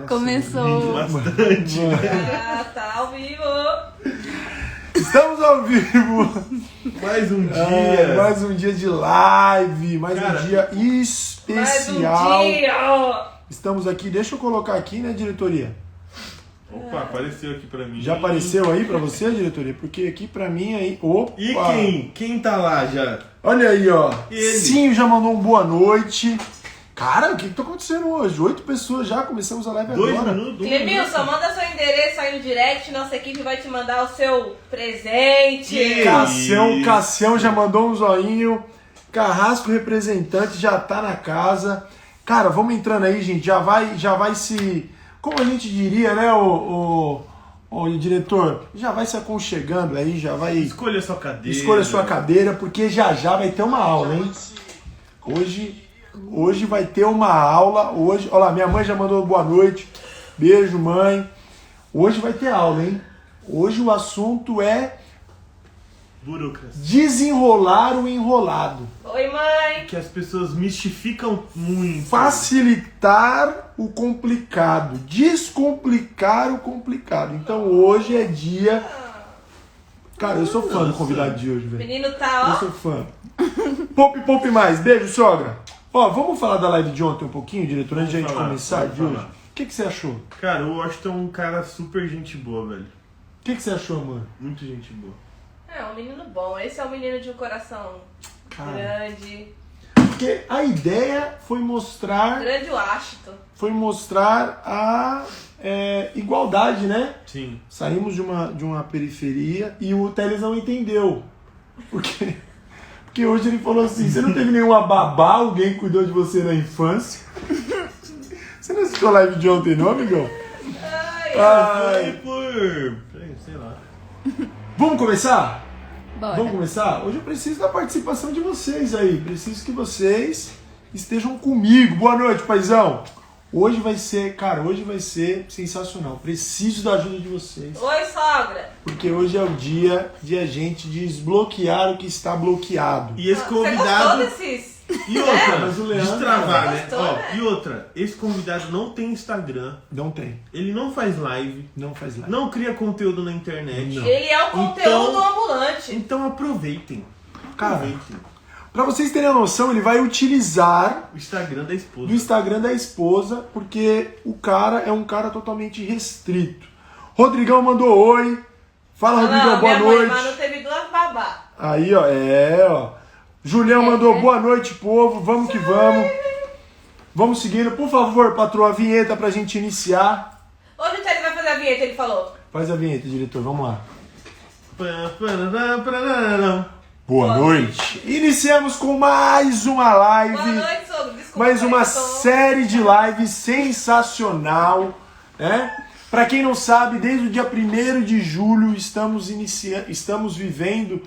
Começou. Bastante. Tá ao vivo. Estamos ao vivo. Mais um dia. Mais um dia de live. Mais um dia especial. Mais um dia. Estamos aqui. Deixa eu colocar aqui, né, diretoria? Opa, apareceu aqui pra mim. Já apareceu aí pra você, diretoria? Porque aqui pra mim aí... Opa! E quem? Quem tá lá já? Olha aí, ó. Ele. Sim, já mandou um boa noite. Cara, o que tá acontecendo hoje? 8 pessoas já, começamos a live 2 agora. minutos. Clemilson, manda seu endereço aí no direct, nossa equipe vai te mandar o seu presente. Que Cassião já mandou um zoinho. Carrasco representante já tá na casa. Cara, vamos entrando aí, gente. Já vai se... Como a gente diria, né, o diretor? Já vai se aconchegando aí, já vai... Escolha sua cadeira. Escolha sua cadeira, porque já vai ter uma aula, hein? Hoje vai ter uma aula. Hoje, olha lá, minha mãe já mandou boa noite. Beijo, mãe. Hoje vai ter aula, hein? Hoje o assunto é burocracia. desenrolar o enrolado. Oi, mãe. Que as pessoas mistificam muito. Facilitar o complicado. Descomplicar o complicado. Então hoje é dia... Cara, eu sou fã do convidado de hoje, O velho. menino tá, Eu ó. sou fã. Poupe mais. Beijo, sogra. Ó, vamos falar da live de ontem um pouquinho, diretor, antes de a gente começar de hoje? O que você achou? O Cara, o Washington é um cara super gente boa, velho. que você achou, amor? Muito gente boa. É um menino bom. Esse é um menino de um coração Cara. grande. Porque a ideia foi mostrar Grande Washington. a igualdade, né? Sim. Saímos de uma periferia e o Teles não entendeu. Porque hoje ele falou assim, você não teve nenhuma babá, alguém que cuidou de você na infância? Você não assistiu a live de ontem não, amigão? Foi por... sei lá. Vamos começar? Bora. Vamos começar? Hoje eu preciso da participação de vocês aí. Preciso que vocês estejam comigo. Boa noite, paizão. Hoje vai ser sensacional. Preciso da ajuda de vocês. Oi, sogra. Porque hoje é o dia de a gente desbloquear o que está bloqueado. E esse Você gostou convidado... desses? E outra, Mas o Leandro- destravar, Você né? gostou, Ó, né? e outra, esse convidado não tem Instagram, Não tem. ele não faz live, Não faz live. não cria conteúdo na internet. Não. Ele é o conteúdo ambulante. Então aproveitem. Cara, Aproveitem. pra vocês terem a noção, ele vai utilizar O Instagram da esposa. do Instagram da esposa, porque o cara é um cara totalmente restrito. Rodrigão mandou oi. Fala, Rodrigão, Não, boa minha mãe, noite. mas não teve duas babá. Aí, ó. Julião mandou boa noite, povo. Vamos que vamos. Vamos seguindo. Por favor, patroa, a vinheta pra gente iniciar. Hoje o Télio vai fazer a vinheta, ele falou. Faz a vinheta, diretor. Vamos lá. Boa noite. Iniciamos com mais uma live. Boa noite, sogro. Desculpa. Mais uma eu tô- série de lives sensacional, né? Para quem não sabe, desde o dia 1º de julho estamos vivendo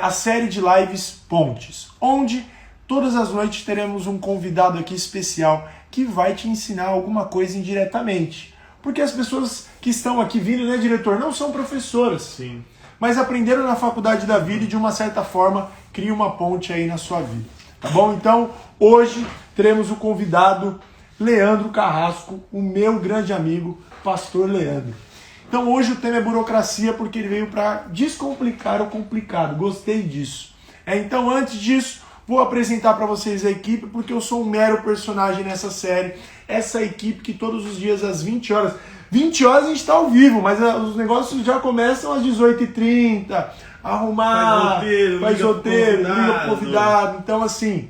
a série de lives Pontes, onde todas as noites teremos um convidado aqui especial que vai te ensinar alguma coisa indiretamente. Porque as pessoas que estão aqui vindo, né, diretor, não são professoras. Sim. Mas aprenderam na faculdade da vida e de uma certa forma cria uma ponte aí na sua vida. Tá bom? Então, hoje teremos o convidado Leandro Carrasco, o meu grande amigo, pastor Leandro. Então, hoje o tema é burocracia porque ele veio para descomplicar o complicado. Gostei disso. Então, antes disso, vou apresentar para vocês a equipe porque eu sou um mero personagem nessa série. Essa equipe que todos os dias às 20 horas... 20 horas a gente está ao vivo, mas os negócios já começam às 18h30, arrumar, faz roteiro, liga pro convidado. Então, assim,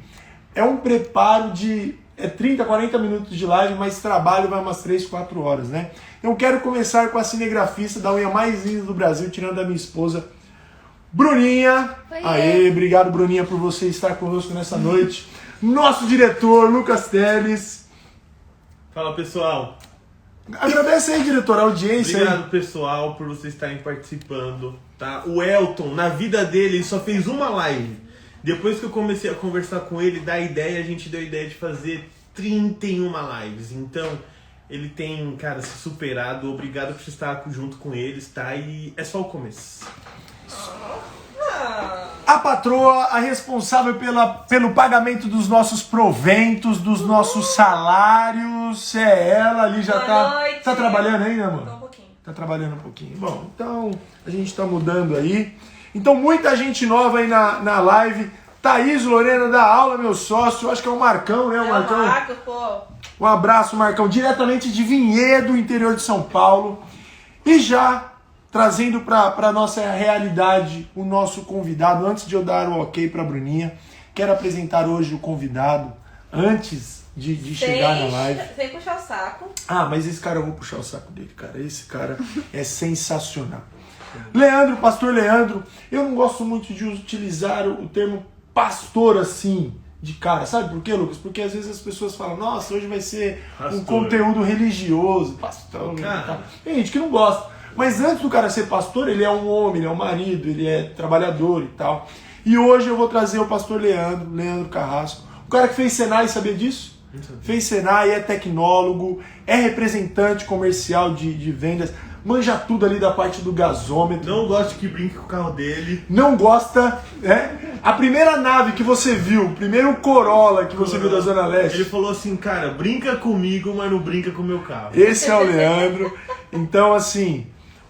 é um preparo de 30, 40 minutos de live, mas trabalho vai umas 3, 4 horas, né? Eu quero começar com a cinegrafista da unha mais linda do Brasil, tirando da minha esposa, Bruninha. Oi. Aê, obrigado, Bruninha, por você estar conosco nessa noite. Nosso diretor, Lucas Teles. Fala, pessoal. Agradece aí, diretor, a audiência. Obrigado, pessoal, por vocês estarem participando, tá? O Elton, na vida dele, ele só fez uma live. Depois que eu comecei a conversar com ele, a gente deu a ideia de fazer 31 lives. Então, ele tem, cara, se superado. Obrigado por estar junto com eles, tá? E é só o começo. A patroa, a responsável pelo pagamento dos nossos proventos, dos nossos salários. Deus, é ela ali já Boa noite. Tá trabalhando ainda, Tô mano? um pouquinho. Tá trabalhando um pouquinho. Bom, então a gente tá mudando aí. Então muita gente nova aí na live. Thaís Lorena da aula, meu sócio. Acho que é o Marcão, né? O Marcão. Marco, pô. Um abraço, Marcão. Diretamente de Vinhedo, interior de São Paulo. E já trazendo para nossa realidade o nosso convidado. Antes de eu dar o ok para Bruninha, quero apresentar hoje o convidado. Antes de chegar na live. Sem puxar o saco. Ah, mas esse cara eu vou puxar o saco dele, cara. Esse cara é sensacional. Leandro, pastor Leandro, eu não gosto muito de utilizar o termo pastor assim, de cara. Sabe por quê, Lucas? Porque às vezes as pessoas falam, nossa, hoje vai ser um conteúdo religioso. Pastor, cara. Tem gente que não gosta. Mas antes do cara ser pastor, ele é um homem, ele é um marido, ele é trabalhador e tal. E hoje eu vou trazer o pastor Leandro Carrasco. O cara que fez Senai, sabia disso? Fez Senai, é tecnólogo, é representante comercial de vendas, manja tudo ali da parte do gasômetro. Não gosta que brinque com o carro dele. Não gosta, né? A primeira nave que você viu, o primeiro Corolla que você viu da Zona Leste. Ele falou assim, cara, brinca comigo, mas não brinca com o meu carro. Esse é o Leandro. Então, assim,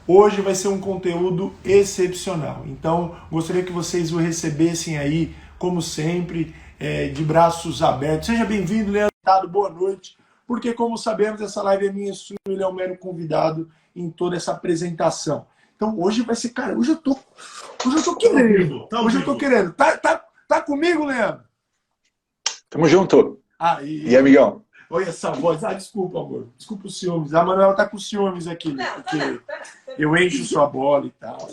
hoje vai ser um conteúdo excepcional. Então, gostaria que vocês o recebessem aí, como sempre, de braços abertos. Seja bem-vindo, Leandro. Boa noite. Porque, como sabemos, essa live é minha, ele é um mero convidado em toda essa apresentação. Então, hoje vai ser, cara, hoje eu tô querendo. Hoje eu tô querendo. Tá comigo, Leandro? Tamo junto. Aí. E amigão? Olha essa voz. Ah, desculpa, amor. Desculpa os ciúmes. A Manuela tá com ciúmes aqui. Não, porque não. eu encho sua bola e tal.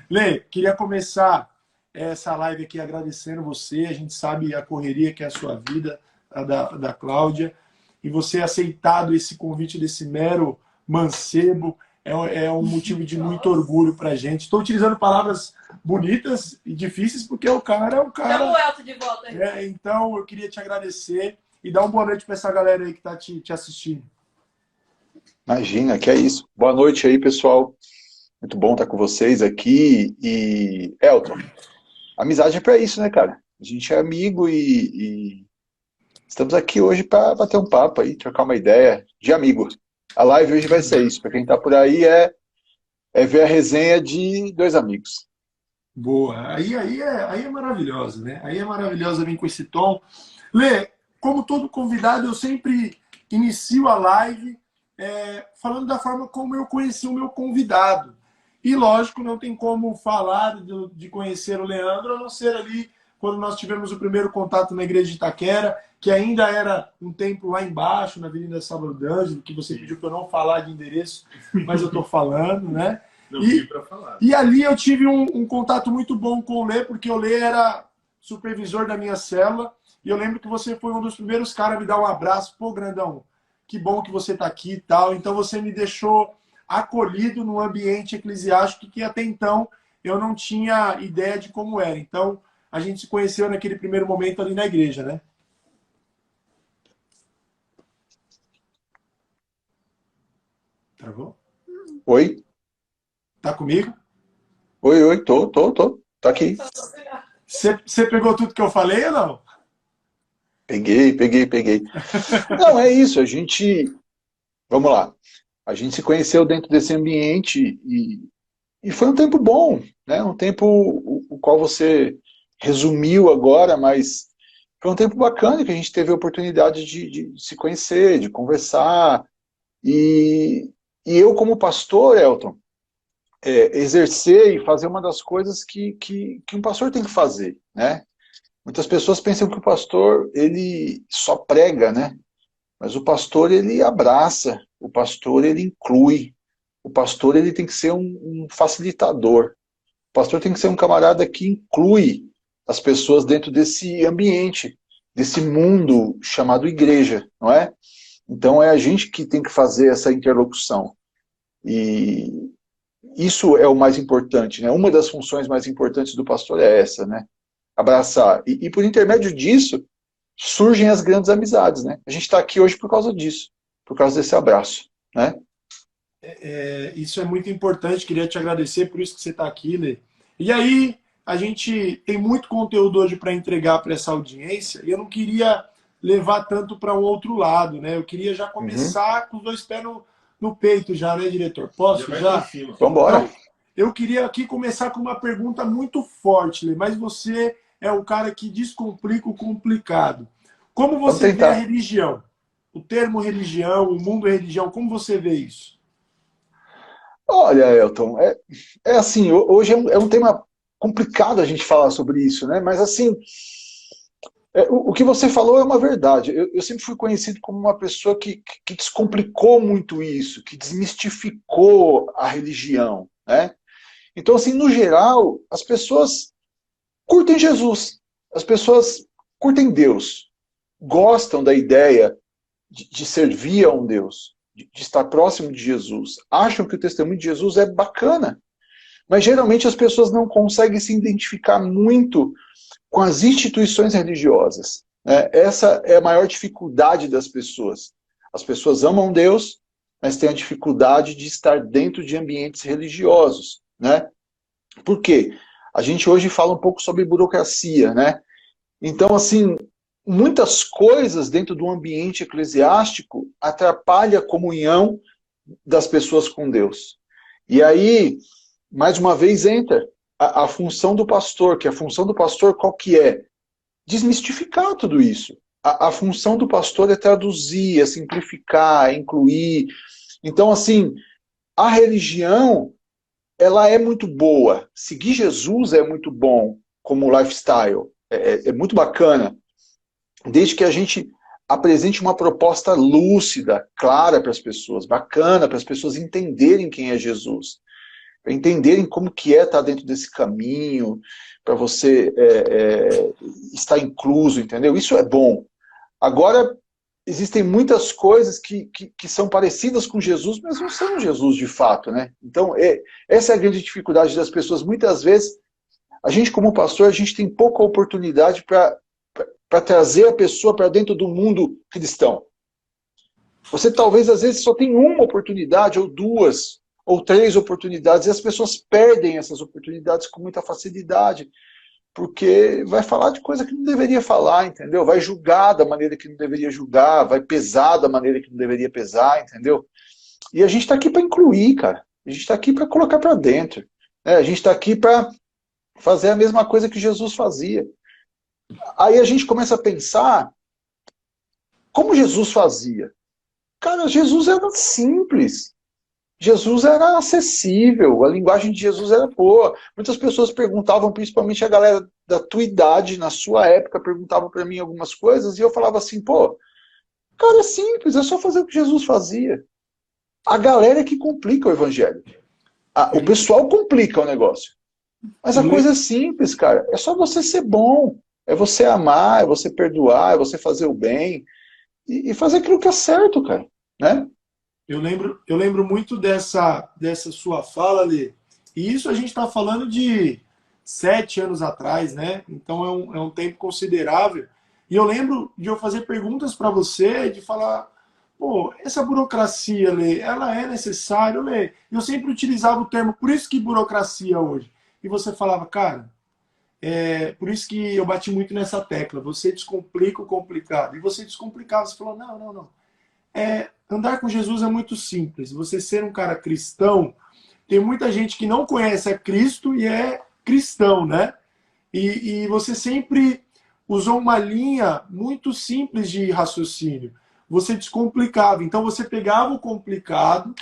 Lê, queria começar essa live aqui agradecendo você. A gente sabe a correria que é a sua vida, a da Cláudia. E você aceitado esse convite desse mero mancebo é um motivo de muito orgulho pra gente. Estou utilizando palavras bonitas e difíceis porque o cara é um cara... Chama o Elton de volta aí. Então, eu queria te agradecer e dar uma boa noite para essa galera aí que tá te assistindo. Imagina, que é isso. Boa noite aí, pessoal. Muito bom estar com vocês aqui. E, Elton, amizade é pra isso, né, cara? A gente é amigo e estamos aqui hoje para bater um papo aí, trocar uma ideia de amigo. A live hoje vai ser isso. Para quem tá por aí, é ver a resenha de dois amigos. Boa. Aí é maravilhosa, né? Aí é maravilhosa vir com esse tom. Lê, como todo convidado, eu sempre inicio a live falando da forma como eu conheci o meu convidado. E, lógico, não tem como falar de conhecer o Leandro, a não ser ali quando nós tivemos o primeiro contato na igreja de Itaquera, que ainda era um templo lá embaixo, na Avenida Salvador d'Angelo, que você pediu para eu não falar de endereço, mas eu estou falando, né? Não pedi para falar. E ali eu tive um contato muito bom com o Lê, porque o Lê era supervisor da minha célula, e eu lembro que você foi um dos primeiros caras a me dar um abraço. Pô, grandão, que bom que você está aqui e tal. Então você me deixou acolhido num ambiente eclesiástico que até então eu não tinha ideia de como era. Então a gente se conheceu naquele primeiro momento ali na igreja, né? Travou? Oi? Tá comigo? Oi, tô. Tô aqui. Você pegou tudo que eu falei ou não? Peguei. Não, é isso, vamos lá, a gente se conheceu dentro desse ambiente e foi um tempo bom, né? Um tempo o qual você resumiu agora, mas foi um tempo bacana que a gente teve a oportunidade de se conhecer, de conversar, e eu como pastor, Elton, exercer e fazer uma das coisas que um pastor tem que fazer, né? Muitas pessoas pensam que o pastor, ele só prega, né? Mas o pastor, ele abraça, o pastor, ele inclui, o pastor, ele tem que ser um facilitador. O pastor tem que ser um camarada que inclui as pessoas dentro desse ambiente, desse mundo chamado igreja, não é? Então é a gente que tem que fazer essa interlocução. E isso é o mais importante, né? Uma das funções mais importantes do pastor é essa, né? Abraçar. E por intermédio disso, surgem as grandes amizades, né? A gente está aqui hoje por causa disso, por causa desse abraço, né? Isso é muito importante, queria te agradecer por isso que você está aqui, Lê. E aí, a gente tem muito conteúdo hoje para entregar para essa audiência, e eu não queria levar tanto para um outro lado, né? Eu queria já Uhum. começar com os dois pés no peito já, né, diretor? Posso vai já? pra cima. Vamos embora. Então, eu queria aqui começar com uma pergunta muito forte, Lê, mas você é o cara que descomplica o complicado. Como Vamos você vê a tentar. religião? O termo religião, o mundo religião, como você vê isso? Olha, Elton, é assim, hoje é um tema complicado a gente falar sobre isso, né? Mas assim, o que você falou é uma verdade. Eu sempre fui conhecido como uma pessoa que descomplicou muito isso, que desmistificou a religião, né? Então, assim, no geral, as pessoas curtem Jesus, as pessoas curtem Deus, gostam da ideia de servir a um Deus, de estar próximo de Jesus, acham que o testemunho de Jesus é bacana, mas geralmente as pessoas não conseguem se identificar muito com as instituições religiosas, né? Essa é a maior dificuldade das pessoas. As pessoas amam Deus, mas têm a dificuldade de estar dentro de ambientes religiosos, né? Por quê? A gente hoje fala um pouco sobre burocracia, né? Então, assim, muitas coisas dentro do ambiente eclesiástico atrapalham a comunhão das pessoas com Deus. E aí, mais uma vez, entra a função do pastor, que a função do pastor qual que é? Desmistificar tudo isso. A função do pastor é traduzir, é simplificar, é incluir. Então, assim, a religião, ela é muito boa. Seguir Jesus é muito bom como lifestyle. É muito bacana. Desde que a gente apresente uma proposta lúcida, clara para as pessoas, bacana, para as pessoas entenderem quem é Jesus, para entenderem como que é estar dentro desse caminho, para você estar incluso, entendeu? Isso é bom. Agora, existem muitas coisas que são parecidas com Jesus, mas não são Jesus de fato, né? Então, essa é a grande dificuldade das pessoas. Muitas vezes, a gente como pastor, a gente tem pouca oportunidade para trazer a pessoa para dentro do mundo cristão. Você talvez, às vezes, só tem uma oportunidade, ou duas, ou três oportunidades, e as pessoas perdem essas oportunidades com muita facilidade, porque vai falar de coisa que não deveria falar, entendeu? Vai julgar da maneira que não deveria julgar, vai pesar da maneira que não deveria pesar, entendeu? E a gente está aqui para incluir, cara. A gente está aqui para colocar para dentro, né? A gente está aqui para fazer a mesma coisa que Jesus fazia. Aí a gente começa a pensar como Jesus fazia. Cara, Jesus era simples. Jesus era acessível, a linguagem de Jesus era boa. Muitas pessoas perguntavam, principalmente a galera da tua idade, na sua época, perguntavam para mim algumas coisas, e eu falava assim, pô, cara, é simples, é só fazer o que Jesus fazia. A galera é que complica o evangelho. O pessoal complica o negócio. Mas a coisa é simples, cara. É só você ser bom. É você amar, é você perdoar, é você fazer o bem. E fazer aquilo que é certo, cara. Né? Eu lembro muito dessa sua fala, Lê. E isso a gente está falando de 7 anos atrás, né? Então é um tempo considerável. E eu lembro de eu fazer perguntas para você, de falar, pô, essa burocracia, Lê, ela é necessária, Lê? Eu sempre utilizava o termo, por isso que burocracia hoje. E você falava, cara, por isso que eu bati muito nessa tecla, você descomplica o complicado. E você descomplicava, você falou, não. Andar com Jesus é muito simples. Você ser um cara cristão, tem muita gente que não conhece a Cristo e é cristão, né? E você sempre usou uma linha muito simples de raciocínio. Você descomplicava. Então você pegava o complicado,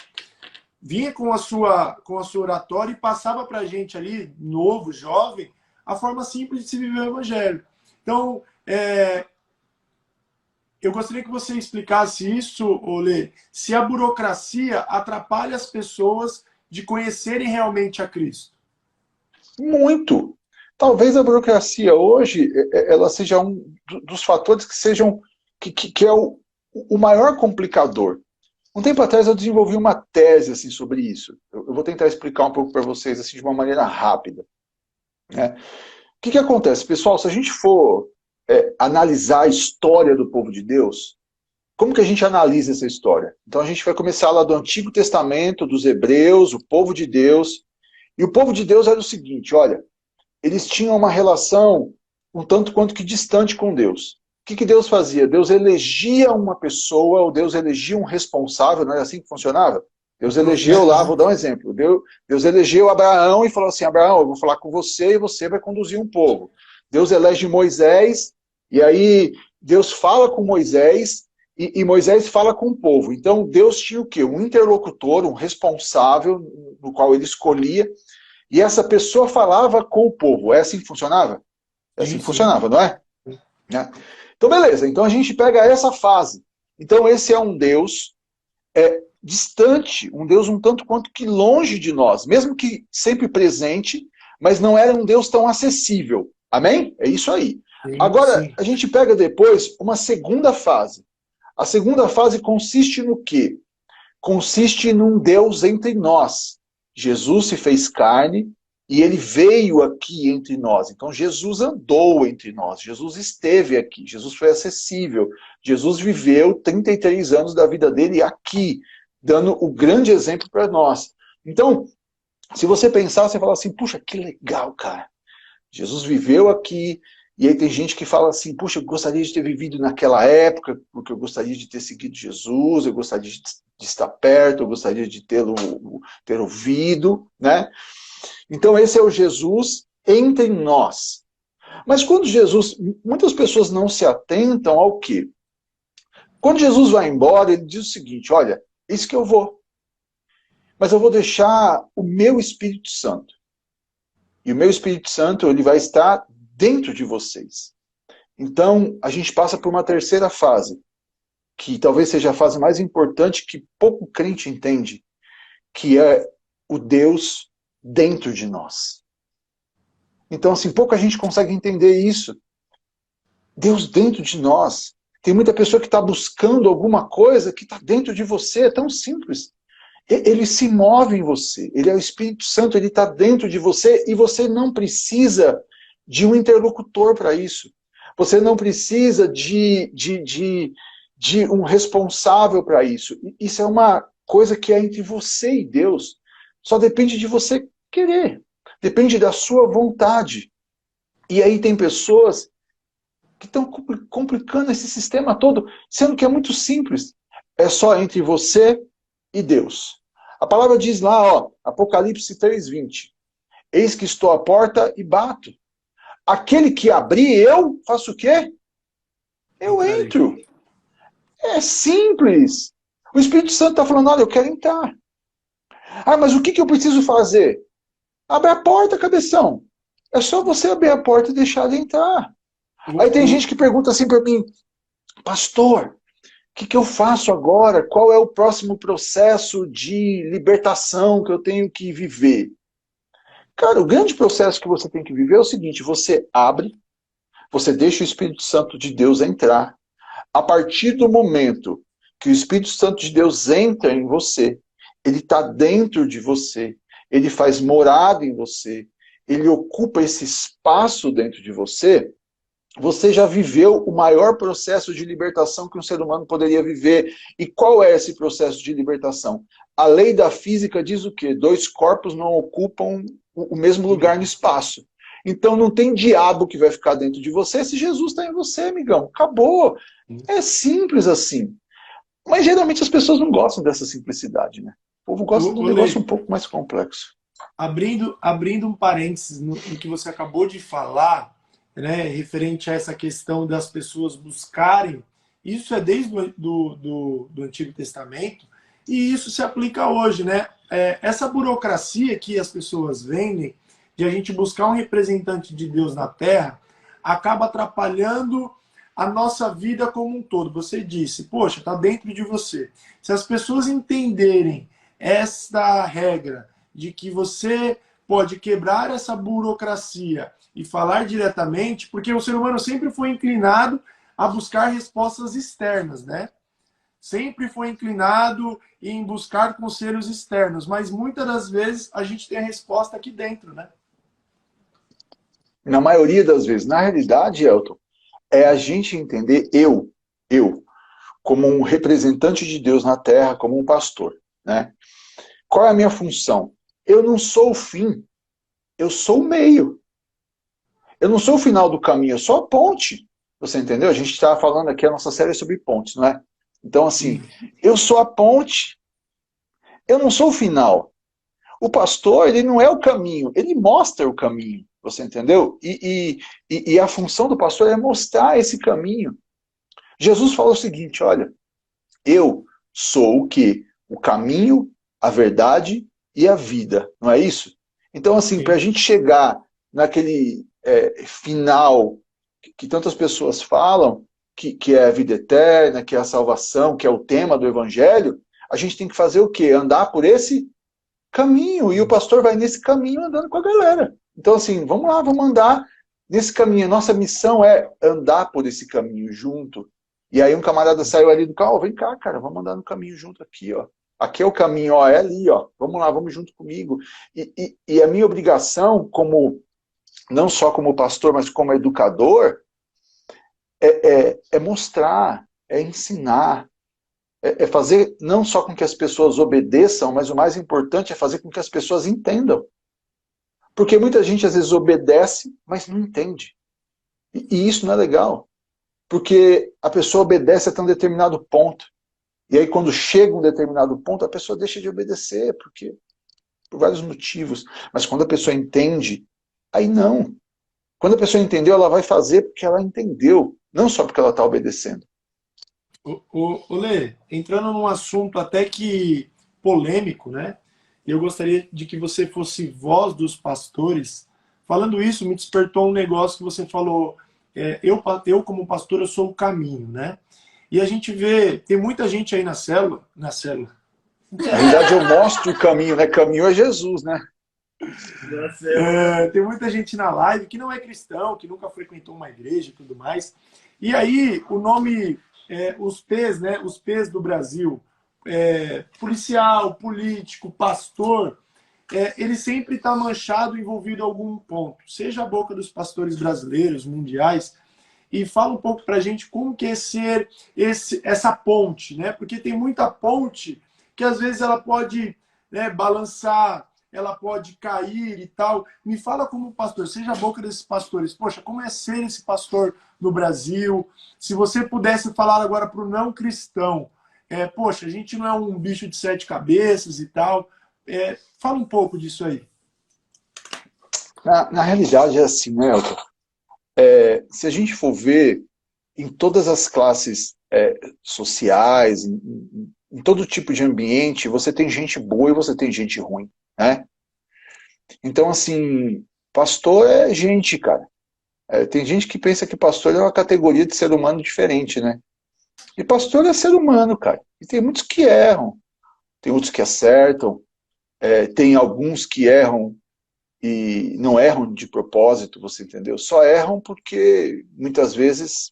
vinha com a sua oratória e passava para a gente ali, novo, jovem, a forma simples de se viver o evangelho. Então, eu gostaria que você explicasse isso, Olê, se a burocracia atrapalha as pessoas de conhecerem realmente a Cristo. Muito. Talvez a burocracia hoje ela seja um dos fatores que é o maior complicador. Um tempo atrás eu desenvolvi uma tese assim, sobre isso. Eu vou tentar explicar um pouco para vocês assim, de uma maneira rápida. Né? O que acontece, pessoal? Se a gente for analisar a história do povo de Deus, como que a gente analisa essa história? Então a gente vai começar lá do Antigo Testamento, dos Hebreus, o povo de Deus. E o povo de Deus era o seguinte, olha, eles tinham uma relação um tanto quanto que distante com Deus. que Deus fazia? Deus elegia uma pessoa, ou Deus elegia um responsável, não era assim que funcionava? Deus elegeu lá, vou dar um exemplo, Deus elegeu Abraão e falou assim, Abraão, eu vou falar com você e você vai conduzir um povo. Deus elege Moisés, e aí Deus fala com Moisés, e Moisés fala com o povo. Então Deus tinha o quê? Um interlocutor, um responsável, no qual ele escolhia, e essa pessoa falava com o povo. É assim que funcionava? É assim que funcionava, não é? Né? Então beleza, então a gente pega essa fase. Então esse é um Deus distante, um Deus um tanto quanto que longe de nós, mesmo que sempre presente, mas não era um Deus tão acessível. Amém? É isso aí. Agora, a gente pega depois uma segunda fase. A segunda fase consiste no quê? Consiste num Deus entre nós. Jesus se fez carne e ele veio aqui entre nós. Então Jesus andou entre nós, Jesus esteve aqui, Jesus foi acessível. Jesus viveu 33 anos da vida dele aqui, dando o grande exemplo para nós. Então, se você pensar, você fala assim, puxa, que legal, cara. Jesus viveu aqui, e aí tem gente que fala assim, puxa, eu gostaria de ter vivido naquela época, porque eu gostaria de ter seguido Jesus, eu gostaria de estar perto, eu gostaria de ter ouvido, né? Então esse é o Jesus entre nós. Mas quando Jesus, muitas pessoas não se atentam ao quê? Quando Jesus vai embora, ele diz o seguinte, olha, isso que eu vou. Mas eu vou deixar o meu Espírito Santo. E o meu Espírito Santo, ele vai estar dentro de vocês. Então, a gente passa por uma terceira fase, que talvez seja a fase mais importante que pouco crente entende, que é o Deus dentro de nós. Então, assim, pouca gente consegue entender isso. Deus dentro de nós. Tem muita pessoa que está buscando alguma coisa que está dentro de você, é tão simples. Ele se move em você, ele é o Espírito Santo, ele está dentro de você e você não precisa de um interlocutor para isso. Você não precisa de um responsável para isso. Isso é uma coisa que é entre você e Deus. Só depende de você querer, depende da sua vontade. E aí tem pessoas que estão complicando esse sistema todo, sendo que é muito simples. É só entre você e Deus. A palavra diz lá, ó, Apocalipse 3:20. Eis que estou à porta e bato. Aquele que abrir, eu faço o quê? Eu entro. É simples. O Espírito Santo está falando, olha, eu quero entrar. Ah, mas o que eu preciso fazer? Abre a porta, cabeção. É só você abrir a porta e deixar ele entrar. Aí tem gente que pergunta assim para mim, pastor, o que eu faço agora? Qual é o próximo processo de libertação que eu tenho que viver? Cara, o grande processo que você tem que viver é o seguinte, você abre, você deixa o Espírito Santo de Deus entrar. A partir do momento que o Espírito Santo de Deus entra em você, ele está dentro de você, ele faz morada em você, ele ocupa esse espaço dentro de você, você já viveu o maior processo de libertação que um ser humano poderia viver. E qual é esse processo de libertação? A lei da física diz o quê? 2 corpos não ocupam o mesmo lugar no espaço. Então não tem diabo que vai ficar dentro de você se Jesus está em você, amigão. Acabou. É simples assim. Mas geralmente as pessoas não gostam dessa simplicidade, né? O povo gosta de um negócio um pouco mais complexo. Abrindo um parênteses no que você acabou de falar, né, referente a essa questão das pessoas buscarem, isso é desde do Antigo Testamento, e isso se aplica hoje, né? Essa burocracia que as pessoas vendem, de a gente buscar um representante de Deus na Terra, acaba atrapalhando a nossa vida como um todo. Você disse, poxa, está dentro de você. Se as pessoas entenderem esta regra de que você pode quebrar essa burocracia e falar diretamente, porque o ser humano sempre foi inclinado a buscar respostas externas, né? Sempre foi inclinado em buscar conselhos externos, mas muitas das vezes a gente tem a resposta aqui dentro, né? Na maioria das vezes. Na realidade, Elton, é a gente entender eu, como um representante de Deus na Terra, como um pastor, né? Qual é a minha função? Eu não sou o fim, eu sou o meio. Eu não sou o final do caminho, eu sou a ponte. Você entendeu? A gente está falando aqui, a nossa série é sobre pontes, não é? Então, assim, eu sou a ponte, eu não sou o final. O pastor, ele não é o caminho, ele mostra o caminho, você entendeu? E a função do pastor é mostrar esse caminho. Jesus falou o seguinte, olha, eu sou o quê? O caminho, a verdade e a vida, não é isso? Então, assim, para a gente chegar naquele final que tantas pessoas falam, que é a vida eterna, que é a salvação, que é o tema do evangelho, a gente tem que fazer o quê? Andar por esse caminho, e o pastor vai nesse caminho andando com a galera. Então, assim, vamos lá, vamos andar nesse caminho. A nossa missão é andar por esse caminho junto. E aí um camarada saiu ali do carro, vem cá, cara, vamos andar no caminho junto aqui, ó. Aqui é o caminho, ó, é ali, ó. Vamos lá, vamos junto comigo. E a minha obrigação, como não só como pastor, mas como educador, é mostrar, é ensinar, é fazer não só com que as pessoas obedeçam, mas o mais importante é fazer com que as pessoas entendam. Porque muita gente às vezes obedece, mas não entende. E isso não é legal. Porque a pessoa obedece até um determinado ponto. E aí quando chega um determinado ponto, a pessoa deixa de obedecer, porque por vários motivos. Mas quando a pessoa entende, aí não. Quando a pessoa entendeu, ela vai fazer porque ela entendeu, não só porque ela está obedecendo. Lê, entrando num assunto até que polêmico, né? Eu gostaria de que você fosse voz dos pastores. Falando isso, me despertou um negócio que você falou. Eu como pastor, eu sou o caminho, né? E a gente vê, tem muita gente aí na célula. Na verdade, eu mostro o caminho, né? Caminho é Jesus, né? Tem muita gente na live que não é cristão, que nunca frequentou uma igreja e tudo mais. E aí, o nome, os P's, né? Os P's do Brasil, policial, político, pastor, ele sempre está manchado, envolvido em algum ponto. Seja a boca dos pastores brasileiros, mundiais. E fala um pouco para a gente como que é ser essa ponte, né? Porque tem muita ponte que às vezes ela pode, né, balançar, ela pode cair e tal. Me fala como pastor, seja a boca desses pastores. Poxa, como é ser esse pastor no Brasil? Se você pudesse falar agora para o não cristão, poxa, a gente não é um bicho de 7 cabeças e tal. Fala um pouco disso aí. Na realidade é assim, né, Elton? Se a gente for ver em todas as classes sociais, em todo tipo de ambiente, você tem gente boa e você tem gente ruim, né? Então, assim, pastor é gente, cara. Tem gente que pensa que pastor é uma categoria de ser humano diferente, né? E pastor é ser humano, cara. E tem muitos que erram, tem outros que acertam, tem alguns que erram e não erram de propósito, você entendeu? Só erram porque muitas vezes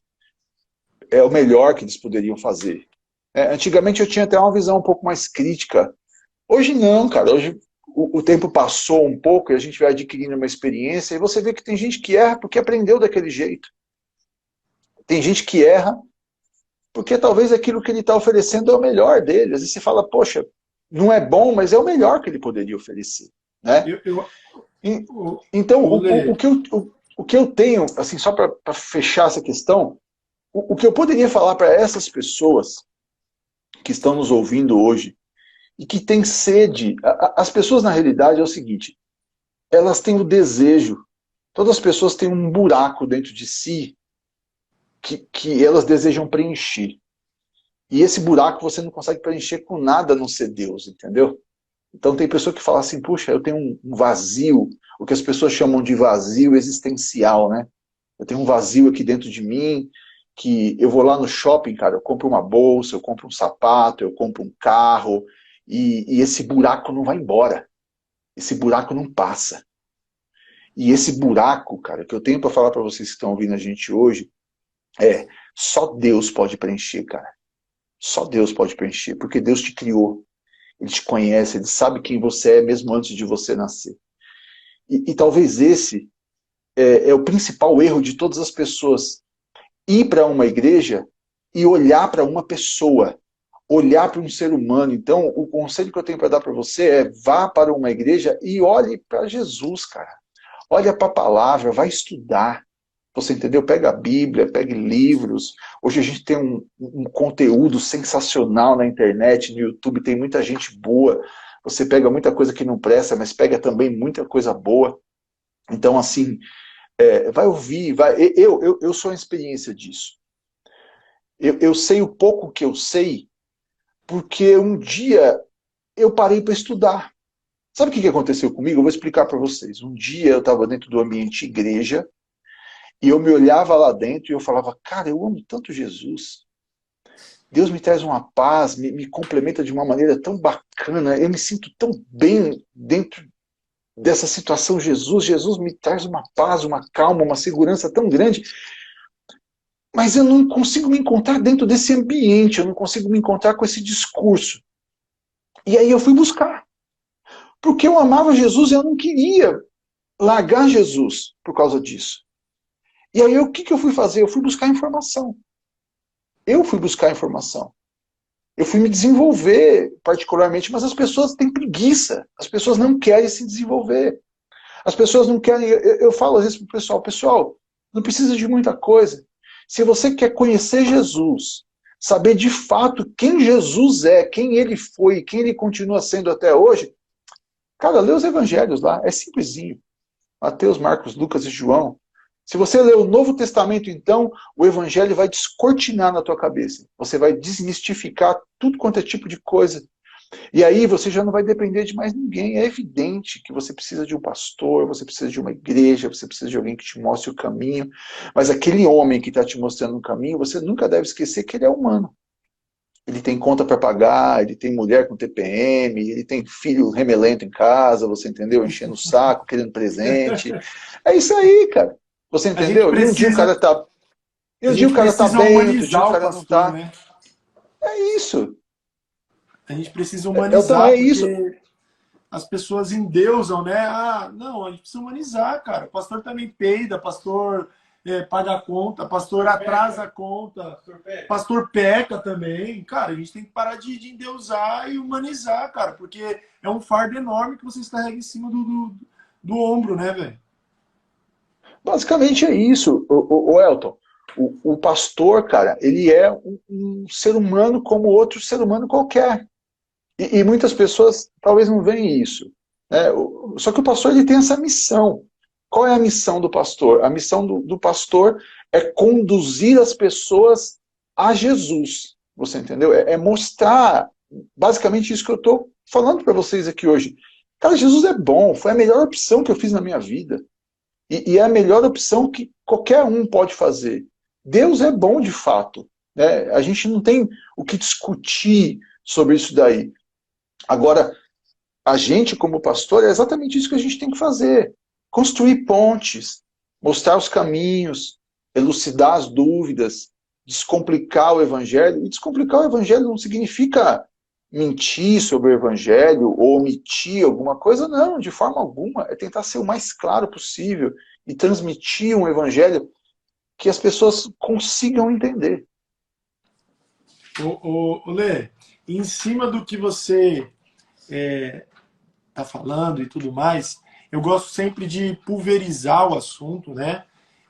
é o melhor que eles poderiam fazer. Antigamente eu tinha até uma visão um pouco mais crítica. Hoje não, cara. Hoje o tempo passou um pouco e a gente vai adquirindo uma experiência e você vê que tem gente que erra porque aprendeu daquele jeito. Tem gente que erra porque talvez aquilo que ele está oferecendo é o melhor dele. Às vezes você fala, poxa, não é bom, mas é o melhor que ele poderia oferecer, né? Então, o que eu tenho, assim, só para fechar essa questão, o que eu poderia falar para essas pessoas que estão nos ouvindo hoje e que têm sede, as pessoas na realidade é o seguinte, elas têm o desejo, todas as pessoas têm um buraco dentro de si que elas desejam preencher. E esse buraco você não consegue preencher com nada a não ser Deus, entendeu? Então tem pessoa que fala assim, puxa, eu tenho um vazio, o que as pessoas chamam de vazio existencial, né? Eu tenho um vazio aqui dentro de mim, que eu vou lá no shopping, cara, eu compro uma bolsa, eu compro um sapato, eu compro um carro, e esse buraco não vai embora. Esse buraco não passa. E esse buraco, cara, que eu tenho para falar para vocês que estão ouvindo a gente hoje, só Deus pode preencher, cara. Só Deus pode preencher, porque Deus te criou. Ele te conhece, ele sabe quem você é mesmo antes de você nascer. E talvez esse é o principal erro de todas as pessoas. Ir para uma igreja e olhar para uma pessoa, olhar para um ser humano. Então, o conselho que eu tenho para dar para você é vá para uma igreja e olhe para Jesus, cara. Olha para a palavra, vai estudar. Você entendeu? Pega a Bíblia, pega livros. Hoje a gente tem um conteúdo sensacional na internet, no YouTube, tem muita gente boa. Você pega muita coisa que não presta, mas pega também muita coisa boa. Então, assim, vai ouvir, eu sou a experiência disso. Eu sei o pouco que eu sei, porque um dia eu parei para estudar. Sabe o que aconteceu comigo? Eu vou explicar para vocês. Um dia eu estava dentro do ambiente igreja, e eu me olhava lá dentro e eu falava, cara, eu amo tanto Jesus. Deus me traz uma paz, me complementa de uma maneira tão bacana, eu me sinto tão bem dentro dessa situação. Jesus me traz uma paz, uma calma, uma segurança tão grande, mas eu não consigo me encontrar dentro desse ambiente, eu não consigo me encontrar com esse discurso. E aí eu fui buscar, porque eu amava Jesus e eu não queria largar Jesus por causa disso. E aí o que eu fui fazer? Eu fui buscar informação. Eu fui buscar informação. Eu fui me desenvolver particularmente, mas as pessoas têm preguiça. As pessoas não querem se desenvolver. As pessoas não querem... Eu falo às vezes para o pessoal, não precisa de muita coisa. Se você quer conhecer Jesus, saber de fato quem Jesus é, quem ele foi, quem ele continua sendo até hoje, cara, lê os evangelhos lá, é simplesinho. Mateus, Marcos, Lucas e João. Se você ler o Novo Testamento, então, o Evangelho vai descortinar na tua cabeça. Você vai desmistificar tudo quanto é tipo de coisa. E aí você já não vai depender de mais ninguém. É evidente que você precisa de um pastor, você precisa de uma igreja, você precisa de alguém que te mostre o caminho. Mas aquele homem que está te mostrando o caminho, você nunca deve esquecer que ele é humano. Ele tem conta para pagar, ele tem mulher com TPM, ele tem filho remelento em casa, você entendeu? Enchendo o saco, querendo presente. É isso aí, cara. Você entendeu? E um dia o cara tá. E um dia o cara tá bem, outro dia o cara não tá. Né? É isso. A gente precisa humanizar, então é porque isso. as pessoas endeusam, né? Ah, não, a gente precisa humanizar, cara. O pastor também peida, pastor paga a conta, pastor atrasa a conta, pastor peca também. Cara, a gente tem que parar de endeusar e humanizar, cara, porque é um fardo enorme que vocês carregam em cima do ombro, né, velho? Basicamente é isso, o Elton. O pastor, cara, ele é um ser humano como outro ser humano qualquer. E muitas pessoas talvez não veem isso. Né? Só que o pastor ele tem essa missão. Qual é a missão do pastor? A missão do pastor é conduzir as pessoas a Jesus. Você entendeu? É mostrar basicamente isso que eu estou falando para vocês aqui hoje. Cara, Jesus é bom, foi a melhor opção que eu fiz na minha vida. E é a melhor opção que qualquer um pode fazer. Deus é bom de fato. Né? A gente não tem o que discutir sobre isso daí. Agora, a gente como pastor, é exatamente isso que a gente tem que fazer. Construir pontes, mostrar os caminhos, elucidar as dúvidas, descomplicar o evangelho. E descomplicar o evangelho não significa mentir sobre o evangelho ou omitir alguma coisa, não, de forma alguma. É tentar ser o mais claro possível e transmitir um evangelho que as pessoas consigam entender. Lê, em cima do que você tá falando e tudo mais, eu gosto sempre de pulverizar o assunto, né?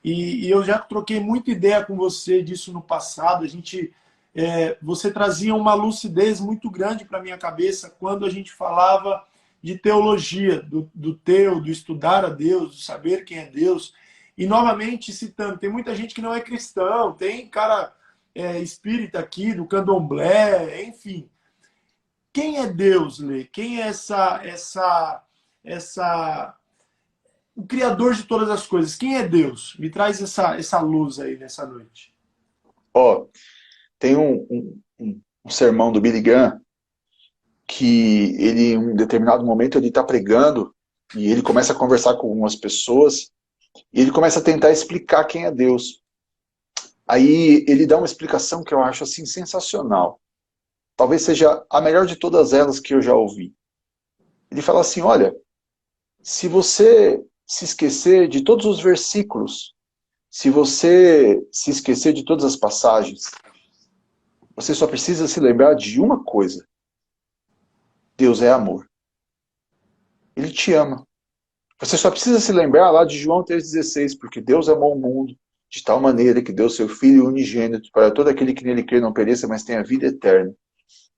E eu já troquei muita ideia com você disso no passado. Você trazia uma lucidez muito grande para minha cabeça quando a gente falava de teologia, do estudar a Deus, do saber quem é Deus. E novamente citando, tem muita gente que não é cristão, tem cara espírita aqui, do candomblé, enfim. Quem é Deus, Lê? Quem é o criador de todas as coisas? Quem é Deus? Me traz essa luz aí nessa noite. Tem um sermão do Billy Graham que ele, em um determinado momento, ele está pregando e ele começa a conversar com algumas pessoas e ele começa a tentar explicar quem é Deus. Aí ele dá uma explicação que eu acho assim sensacional. Talvez seja a melhor de todas elas que eu já ouvi. Ele fala assim, olha, se você se esquecer de todos os versículos, se você se esquecer de todas as passagens, você só precisa se lembrar de uma coisa. Deus é amor. Ele te ama. Você só precisa se lembrar lá de João 3,16, porque Deus amou o mundo de tal maneira que deu seu Filho unigênito para todo aquele que nele crê não pereça, mas tenha vida eterna.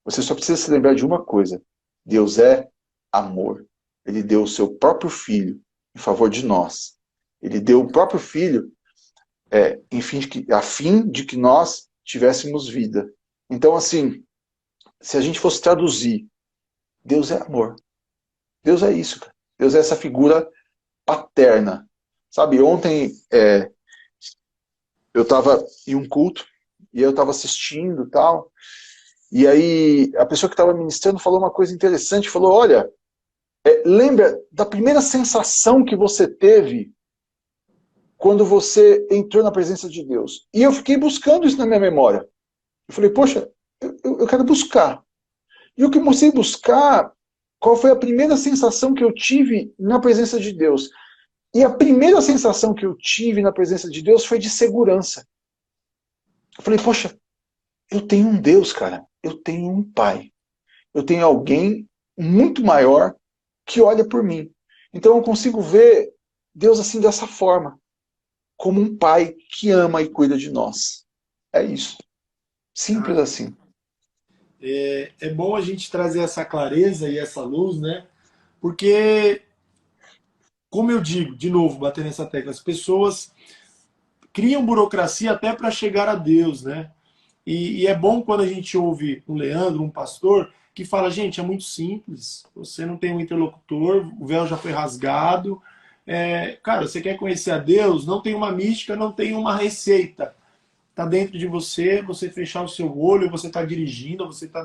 Você só precisa se lembrar de uma coisa. Deus é amor. Ele deu o seu próprio Filho em favor de nós. Ele deu o próprio Filho a fim de que nós tivéssemos vida. Então, assim, se a gente fosse traduzir, Deus é amor. Deus é isso, cara. Deus é essa figura paterna. Sabe, ontem eu estava em um culto, e eu estava assistindo e tal, e aí a pessoa que estava ministrando falou uma coisa interessante, falou, olha, lembra da primeira sensação que você teve quando você entrou na presença de Deus? E eu fiquei buscando isso na minha memória. Eu falei, poxa, eu quero buscar. E eu comecei a buscar qual foi a primeira sensação que eu tive na presença de Deus. E a primeira sensação que eu tive na presença de Deus foi de segurança. Eu falei, poxa, eu tenho um Deus, cara. Eu tenho um Pai. Eu tenho alguém muito maior que olha por mim. Então eu consigo ver Deus assim dessa forma. Como um Pai que ama e cuida de nós. É isso. Simples assim. É bom a gente trazer essa clareza e essa luz, né? Porque, como eu digo, de novo, batendo nessa tecla, as pessoas criam burocracia até para chegar a Deus, né? E é bom quando a gente ouve um Leandro, um pastor, que fala, gente, é muito simples, você não tem um interlocutor, o véu já foi rasgado. Cara, você quer conhecer a Deus? Não tem uma mística, não tem uma receita. Está dentro de você, você fechar o seu olho, você está dirigindo, você está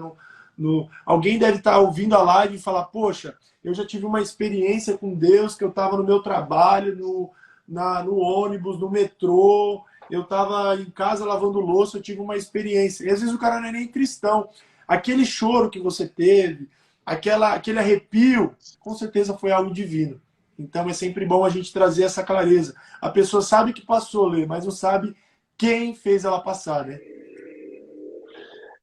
no... Alguém deve estar ouvindo a live e falar, poxa, eu já tive uma experiência com Deus, que eu estava no meu trabalho, no ônibus, no metrô, eu estava em casa lavando louça, eu tive uma experiência. E às vezes o cara não é nem cristão. Aquele choro que você teve, aquele arrepio, com certeza foi algo divino. Então é sempre bom a gente trazer essa clareza. A pessoa sabe que passou, Lê, mas não sabe quem fez ela passar, né?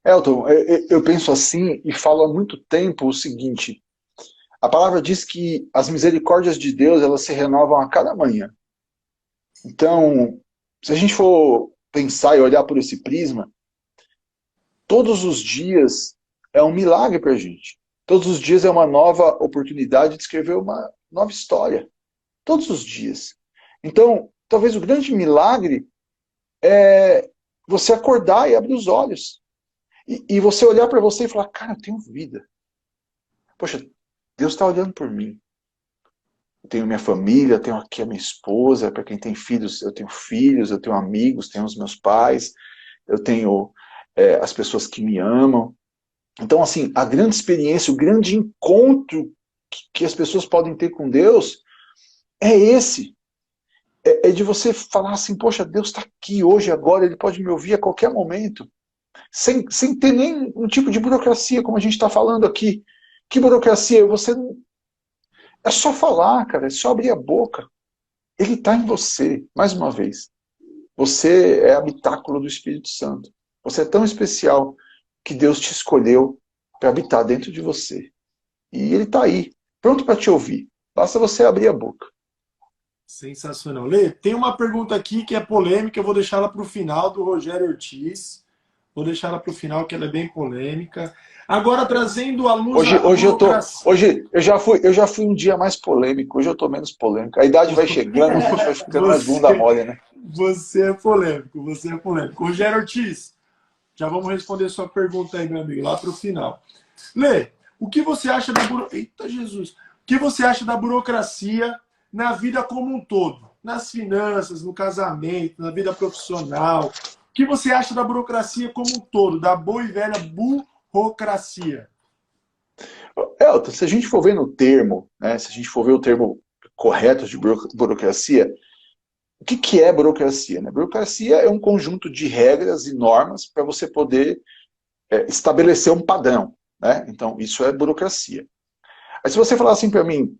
Elton, eu penso assim e falo há muito tempo o seguinte. A palavra diz que as misericórdias de Deus, elas se renovam a cada manhã. Então, se a gente for pensar e olhar por esse prisma, todos os dias é um milagre para a gente. Todos os dias é uma nova oportunidade de escrever uma nova história. Todos os dias. Então, talvez o grande milagre é você acordar e abrir os olhos. E você olhar para você e falar, cara, eu tenho vida. Poxa, Deus está olhando por mim. Eu tenho minha família, eu tenho aqui a minha esposa, para quem tem filhos, eu tenho amigos, tenho os meus pais, eu tenho as pessoas que me amam. Então, assim, a grande experiência, o grande encontro que as pessoas podem ter com Deus é esse. É de você falar assim, poxa, Deus está aqui hoje, agora, Ele pode me ouvir a qualquer momento, sem ter nenhum tipo de burocracia, como a gente está falando aqui. Que burocracia? É só falar, cara, é só abrir a boca. Ele está em você, mais uma vez. Você é habitáculo do Espírito Santo. Você é tão especial que Deus te escolheu para habitar dentro de você. E Ele está aí, pronto para te ouvir. Basta você abrir a boca. Sensacional. Lê, tem uma pergunta aqui que é polêmica, eu vou deixar ela para o final, do Rogério Ortiz. Vou deixar ela para o final, que ela é bem polêmica. Agora, trazendo a luz... Hoje eu já fui um dia mais polêmico, hoje eu estou menos polêmico. A idade vai chegando, a gente vai ficando mais bunda mole, né? Você é polêmico, você é polêmico. Rogério Ortiz, já vamos responder sua pergunta aí, meu amigo, lá para o final. Lê, o que você acha da Eita Jesus! O que você acha da burocracia na vida como um todo? Nas finanças, no casamento, na vida profissional. O que você acha da burocracia como um todo? Da boa e velha burocracia? Elton, se a gente for ver no termo, né, se a gente for ver o termo correto de burocracia, o que é burocracia? Né? Burocracia é um conjunto de regras e normas para você poder estabelecer um padrão. Né? Então, isso é burocracia. Aí se você falar assim para mim,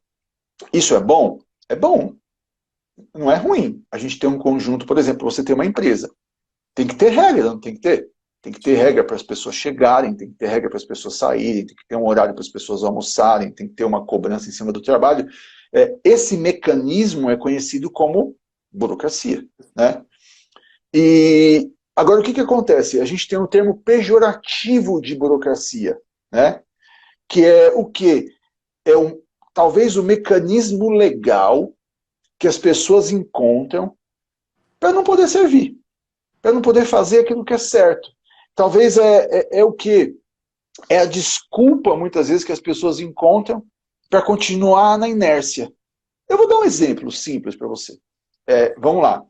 isso é bom? É bom. Não é ruim. A gente tem um conjunto, por exemplo, você tem uma empresa. Tem que ter regra, não tem que ter? Tem que ter regra para as pessoas chegarem, tem que ter regra para as pessoas saírem, tem que ter um horário para as pessoas almoçarem, tem que ter uma cobrança em cima do trabalho. Esse mecanismo é conhecido como burocracia. Né? E agora o que acontece? A gente tem um termo pejorativo de burocracia, né? Que é o quê? Talvez o mecanismo legal que as pessoas encontram para não poder servir, para não poder fazer aquilo que é certo. Talvez é o quê? É a desculpa, muitas vezes, que as pessoas encontram para continuar na inércia. Eu vou dar um exemplo simples para você. Vamos lá.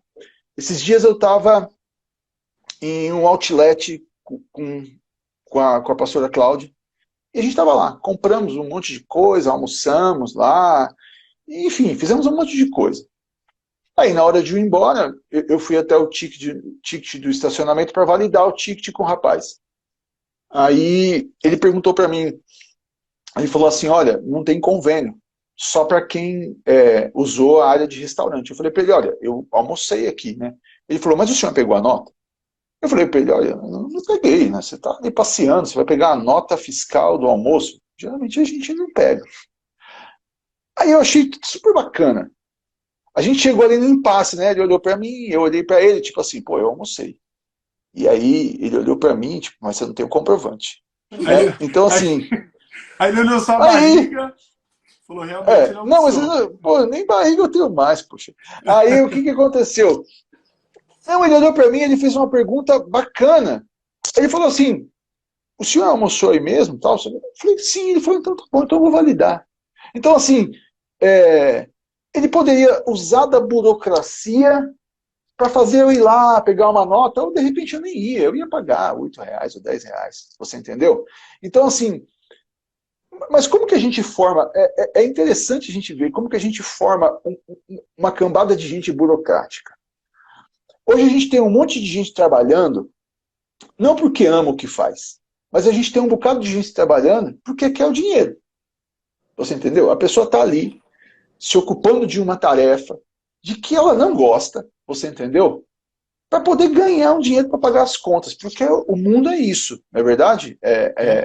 Esses dias eu estava em um outlet com a pastora Cláudia, e a gente estava lá, compramos um monte de coisa, almoçamos lá, enfim, fizemos um monte de coisa. Aí, na hora de ir embora, eu fui até o ticket do estacionamento para validar o ticket com o rapaz. Aí, ele perguntou para mim, ele falou assim, olha, não tem convênio, só para quem usou a área de restaurante. Eu falei para ele, olha, eu almocei aqui, né? Ele falou, mas o senhor pegou a nota? Eu falei para ele, olha, eu não peguei, né? Você está ali passeando, você vai pegar a nota fiscal do almoço? Geralmente a gente não pega. Aí eu achei super bacana. A gente chegou ali no impasse, né? Ele olhou para mim, eu olhei para ele, tipo assim, pô, eu almocei. E aí ele olhou para mim, tipo, mas você não tem o comprovante. Né? Então, assim... Aí ele olhou só a barriga, falou, realmente não mas pô, nem barriga eu tenho mais, poxa. Aí o que aconteceu? Não, ele olhou para mim, ele fez uma pergunta bacana. Ele falou assim, o senhor almoçou aí mesmo? Tal? Eu falei, sim. Ele falou, então tá bom, então eu vou validar. Então, assim, ele poderia usar da burocracia para fazer eu ir lá, pegar uma nota, ou de repente eu nem ia, eu ia pagar R$8 ou R$10, você entendeu? Então, assim, mas como que a gente forma, é interessante a gente ver como que a gente forma uma cambada de gente burocrática. Hoje a gente tem um monte de gente trabalhando, não porque ama o que faz, mas a gente tem um bocado de gente trabalhando porque quer o dinheiro. Você entendeu? A pessoa está ali, se ocupando de uma tarefa de que ela não gosta, você entendeu? Para poder ganhar um dinheiro para pagar as contas, porque o mundo é isso, não é verdade?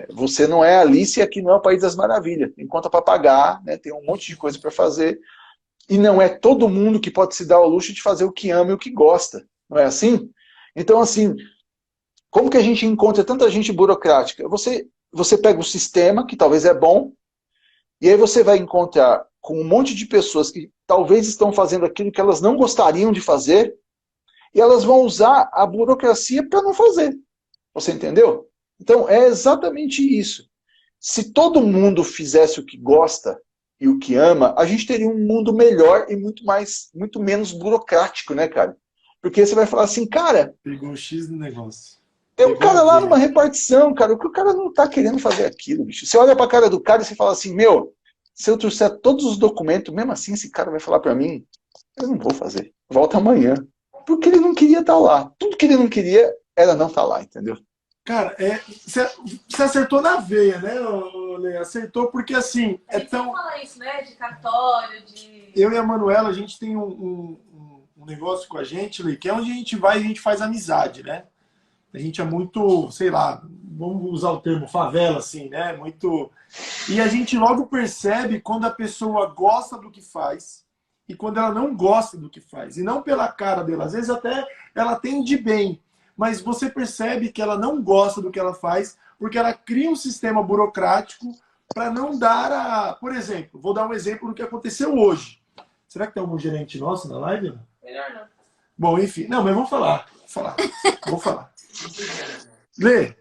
Você não é Alice e aqui não é o País das Maravilhas. Tem conta para pagar, né? Tem um monte de coisa para fazer, e não é todo mundo que pode se dar ao luxo de fazer o que ama e o que gosta, não é assim? Então, assim, como que a gente encontra tanta gente burocrática? Você pega o sistema, que talvez é bom, e aí você vai encontrar com um monte de pessoas que talvez estão fazendo aquilo que elas não gostariam de fazer, e elas vão usar a burocracia para não fazer. Você entendeu? Então, é exatamente isso. Se todo mundo fizesse o que gosta e o que ama, a gente teria um mundo melhor e muito menos burocrático, né, cara? Porque você vai falar assim, cara... Pegou o X no negócio. Tem um cara lá numa repartição, cara, o que o cara não tá querendo fazer aquilo, bicho. Você olha pra cara do cara e você fala assim, meu, se eu trouxer todos os documentos, mesmo assim esse cara vai falar pra mim, eu não vou fazer, volta amanhã. Porque ele não queria estar lá. Tudo que ele não queria era não estar lá, entendeu? Cara, você acertou na veia, né, Lê? Acertou porque, assim... A gente sempre fala isso, né? De cartório, de... Eu e a Manuela, a gente tem um negócio com a gente, Lê, que é onde a gente vai e a gente faz amizade, né? A gente é muito, sei lá, vamos usar o termo favela, assim, né? Muito... E a gente logo percebe quando a pessoa gosta do que faz e quando ela não gosta do que faz. E não pela cara dela. Às vezes até ela tem de bem, mas você percebe que ela não gosta do que ela faz porque ela cria um sistema burocrático para não dar a... Por exemplo, vou dar um exemplo do que aconteceu hoje. Será que tem algum gerente nosso na live? Melhor não. Bom, enfim. Não, mas vamos falar. Vou falar. Lê.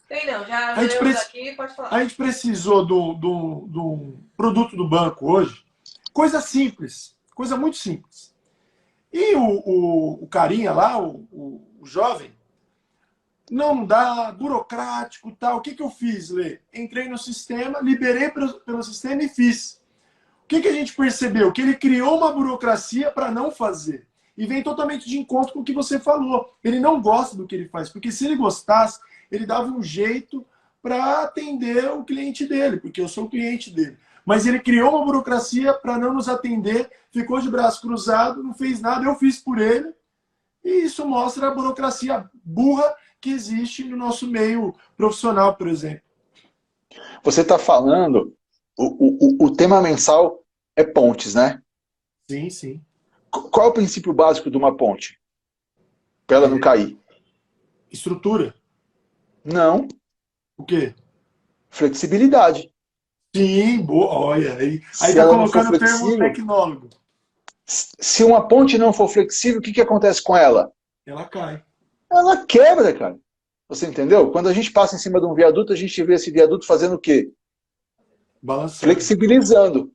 Tem não, já lemos aqui, pode falar. A gente precisou do produto do banco hoje. Coisa simples. Coisa muito simples. E o carinha lá, o jovem, não dá, burocrático e tal. O que eu fiz, Lê? Entrei no sistema, liberei pelo sistema e fiz. O que a gente percebeu? Que ele criou uma burocracia para não fazer. E vem totalmente de encontro com o que você falou. Ele não gosta do que ele faz, porque se ele gostasse, ele dava um jeito para atender o cliente dele, porque eu sou o cliente dele. Mas ele criou uma burocracia para não nos atender, ficou de braço cruzado, não fez nada, eu fiz por ele. E isso mostra a burocracia burra que existe no nosso meio profissional, por exemplo. Você está falando, o tema mensal é pontes, né? Sim, sim. Qual é o princípio básico de uma ponte? para ela não cair? Estrutura. Não, O quê? flexibilidade. Sim, boa. Olha, aí Se tá ela não for colocando o termo flexível, tecnólogo. se uma ponte não for flexível, o que acontece com ela? Ela cai. Ela quebra, cara. Você entendeu? Quando a gente passa em cima de um viaduto, a gente vê esse viaduto fazendo o quê? Balançando. Flexibilizando.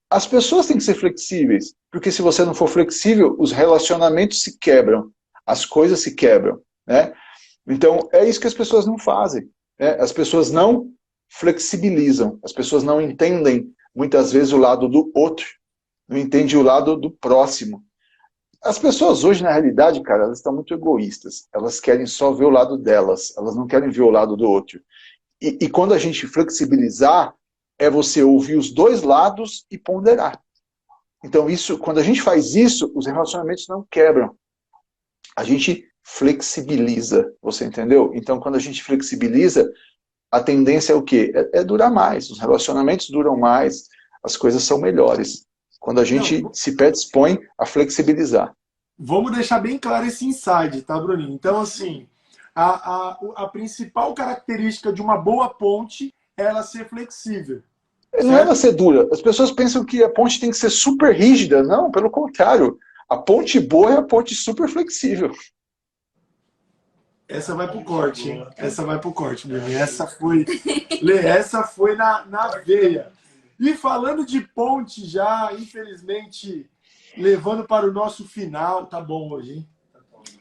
As pessoas têm que ser flexíveis, porque se você não for flexível, os relacionamentos se quebram, as coisas se quebram, né? Então, é isso que as pessoas não fazem, né? As pessoas não flexibilizam, as pessoas não entendem, muitas vezes, o lado do outro, não entendem o lado do próximo. As pessoas hoje, na realidade, cara, elas estão muito egoístas, elas querem só ver o lado delas, elas não querem ver o lado do outro. E quando a gente flexibilizar, é você ouvir os dois lados e ponderar. Então, quando a gente faz isso, os relacionamentos não quebram. A gente flexibiliza, você entendeu? Então, quando a gente flexibiliza, a tendência é o quê? É durar mais, os relacionamentos duram mais, as coisas são melhores. Quando a gente se predispõe a flexibilizar. Vamos deixar bem claro esse insight, tá, Bruninho? Então, assim, a principal característica de uma boa ponte é ela ser flexível. Não é ela Certo? ser dura. As pessoas pensam que a ponte tem que ser super rígida. Não, pelo contrário. A ponte boa é a ponte super flexível. Essa vai pro corte, hein? Essa vai pro corte, Bruninho. Essa foi na veia. E falando de ponte já, infelizmente, levando para o nosso final, tá bom hoje, hein?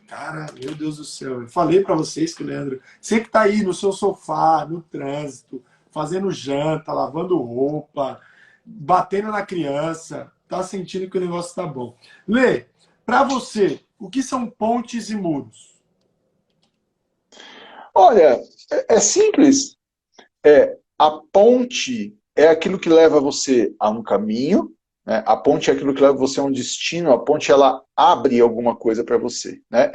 Cara, meu Deus do céu. Eu falei para vocês que o Leandro, você que tá aí no seu sofá, no trânsito, fazendo janta, lavando roupa, batendo na criança, tá sentindo que o negócio tá bom. Lê, para você, o que são pontes e muros? Olha, é simples. A ponte é aquilo que leva você a um caminho, né? A ponte é aquilo que leva você a um destino, a ponte ela abre alguma coisa para você, né?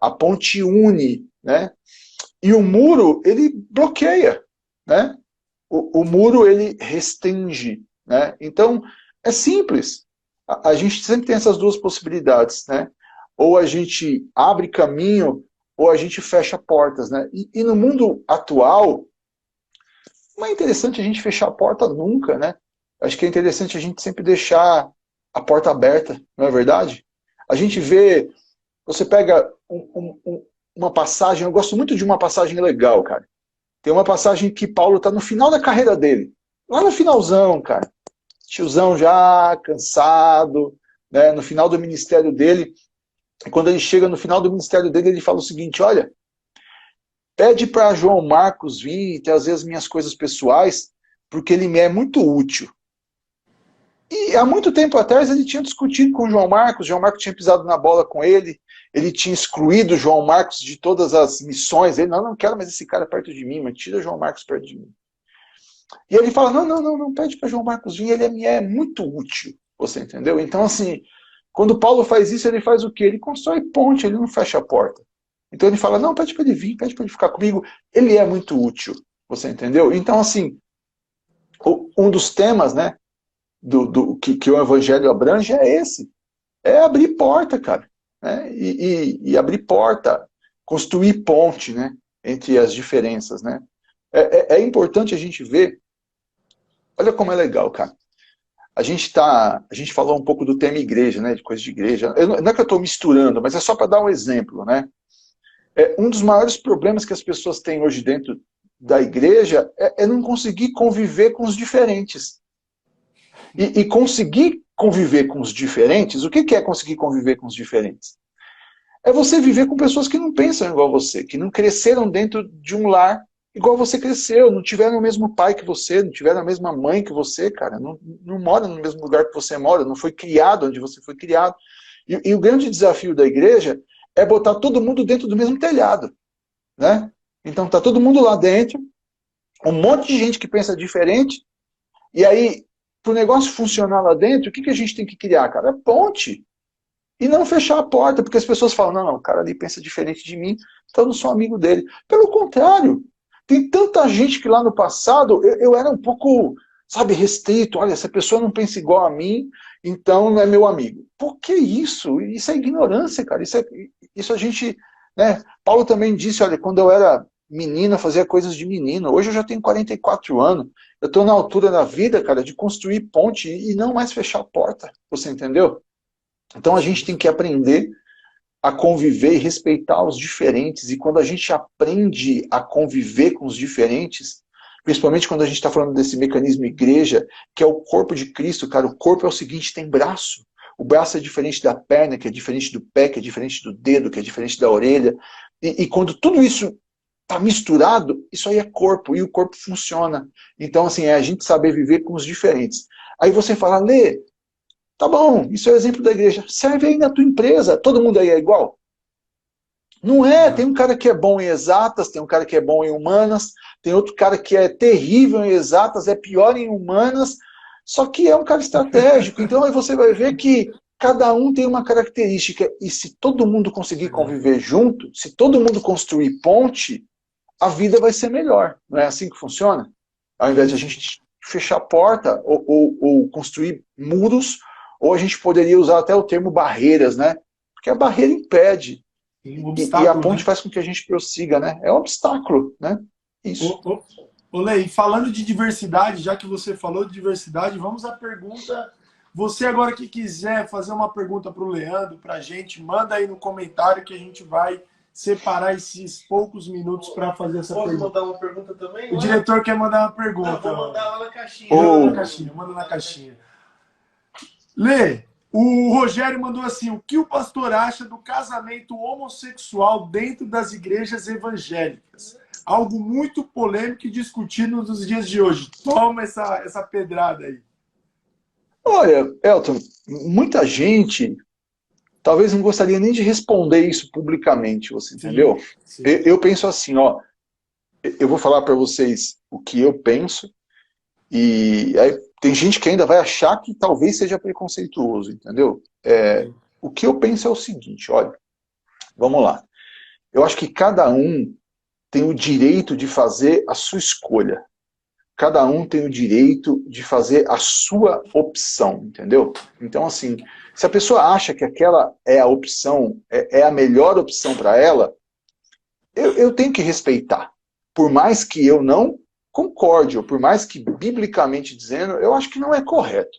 A ponte une, né? E o muro, ele bloqueia, né? O muro, ele restringe, né? Então, é simples. A gente sempre tem essas duas possibilidades, né? Ou a gente abre caminho, ou a gente fecha portas, né? E no mundo atual, não é interessante a gente fechar a porta nunca, né? Acho que é interessante a gente sempre deixar a porta aberta, não é verdade? A gente vê, você pega uma passagem, eu gosto muito de uma passagem legal, cara. Tem uma passagem que Paulo está no final da carreira dele. Lá no finalzão, cara. Tiozão já, cansado, né? No final do ministério dele. E quando ele chega no final do ministério dele, ele fala o seguinte, olha, pede para João Marcos vir e trazer as minhas coisas pessoais, porque ele me é muito útil. E há muito tempo atrás ele tinha discutido com o João Marcos tinha pisado na bola com ele tinha excluído o João Marcos de todas as missões, ele, não quero mais esse cara perto de mim, mas tira o João Marcos perto de mim. E ele fala, não, pede para João Marcos vir, ele me é muito útil, você entendeu? Então assim, quando Paulo faz isso, ele faz o quê? Ele constrói ponte, ele não fecha a porta. Então ele fala, não, pede para ele vir, pede para ele ficar comigo, ele é muito útil, você entendeu? Então assim, um dos temas, né, que o evangelho abrange é esse, é abrir porta, cara, né? E abrir porta, construir ponte, né, entre as diferenças, né? É importante a gente ver, olha como é legal, cara. A gente falou um pouco do tema igreja, né, de coisa de igreja. Não é que eu estou misturando, mas é só para dar um exemplo, né? Um dos maiores problemas que as pessoas têm hoje dentro da igreja é não conseguir conviver com os diferentes. E conseguir conviver com os diferentes, o que é conseguir conviver com os diferentes? É você viver com pessoas que não pensam igual você, que não cresceram dentro de um lar igual você cresceu, não tiveram o mesmo pai que você, não tiveram a mesma mãe que você, cara, não mora no mesmo lugar que você mora, não foi criado onde você foi criado. E o grande desafio da igreja é botar todo mundo dentro do mesmo telhado, né? Então tá todo mundo lá dentro, um monte de gente que pensa diferente, e aí, para o negócio funcionar lá dentro, o que a gente tem que criar, cara? É ponte. E não fechar a porta, porque as pessoas falam, não, o cara ali pensa diferente de mim, então eu não sou amigo dele. Pelo contrário, tem tanta gente que lá no passado, eu era um pouco, sabe, restrito. Olha, se a pessoa não pensa igual a mim, então não é meu amigo. Por que isso? Isso é ignorância, cara. Isso a gente... Né? Paulo também disse, olha, quando eu era menino, eu fazia coisas de menino. Hoje eu já tenho 44 anos. Eu estou na altura da vida, cara, de construir ponte e não mais fechar a porta. Você entendeu? Então a gente tem que aprender a conviver e respeitar os diferentes. E quando a gente aprende a conviver com os diferentes, principalmente quando a gente está falando desse mecanismo igreja, que é o corpo de Cristo, cara, o corpo é o seguinte, tem braço. O braço é diferente da perna, que é diferente do pé, que é diferente do dedo, que é diferente da orelha. E quando tudo isso está misturado, isso aí é corpo, e o corpo funciona. Então, assim, é a gente saber viver com os diferentes. Aí você fala, Lê, tá bom, isso é o exemplo da igreja. Serve aí na tua empresa, todo mundo aí é igual? Não é, tem um cara que é bom em exatas, tem um cara que é bom em humanas, tem outro cara que é terrível em exatas, é pior em humanas, só que é um cara estratégico. Então aí você vai ver que cada um tem uma característica, e se todo mundo conseguir conviver junto, se todo mundo construir ponte, a vida vai ser melhor. Não é assim que funciona? Ao invés de a gente fechar a porta ou construir muros, ou a gente poderia usar até o termo barreiras, né? Porque a barreira impede. E a ponte, né, faz com que a gente prossiga, né? É um obstáculo, né? Isso. Ô, Lei, falando de diversidade, já que você falou de diversidade, vamos à pergunta. Você agora que quiser fazer uma pergunta para o Leandro, para a gente, manda aí no comentário que a gente vai separar esses poucos minutos para fazer essa pergunta. Posso mandar uma pergunta também? O diretor quer mandar uma pergunta. Não, vou mandar lá na caixinha. Manda na caixinha. Lê, o Rogério mandou assim, o que o pastor acha do casamento homossexual dentro das igrejas evangélicas? Algo muito polêmico e discutido nos dias de hoje. Toma essa pedrada aí. Olha, Elton, muita gente talvez não gostaria nem de responder isso publicamente, você entendeu? Sim. Eu penso assim, ó, eu vou falar para vocês o que eu penso, e aí tem gente que ainda vai achar que talvez seja preconceituoso, entendeu? O que eu penso é o seguinte, olha, vamos lá. Eu acho que cada um tem o direito de fazer a sua escolha. Cada um tem o direito de fazer a sua opção, entendeu? Então, assim, se a pessoa acha que aquela é a opção, é a melhor opção para ela, eu tenho que respeitar. Por mais que eu não concorde, ou por mais que, biblicamente dizendo, eu acho que não é correto.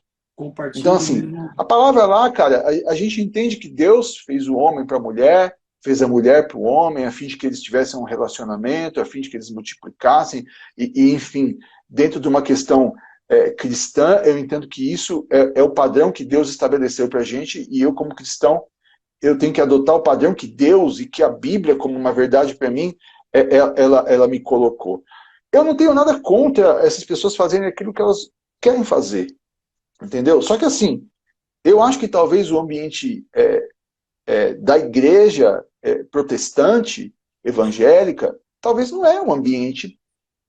Então, assim, a palavra lá, cara, a gente entende que Deus fez o homem para a mulher, fez a mulher para o homem, a fim de que eles tivessem um relacionamento, a fim de que eles multiplicassem, e enfim, dentro de uma questão cristã, eu entendo que isso é o padrão que Deus estabeleceu para a gente, e eu, como cristão, eu tenho que adotar o padrão que Deus e que a Bíblia, como uma verdade para mim, ela me colocou. Eu não tenho nada contra essas pessoas fazerem aquilo que elas querem fazer, entendeu? Só que assim, eu acho que talvez o ambiente da igreja protestante, evangélica, talvez não é um ambiente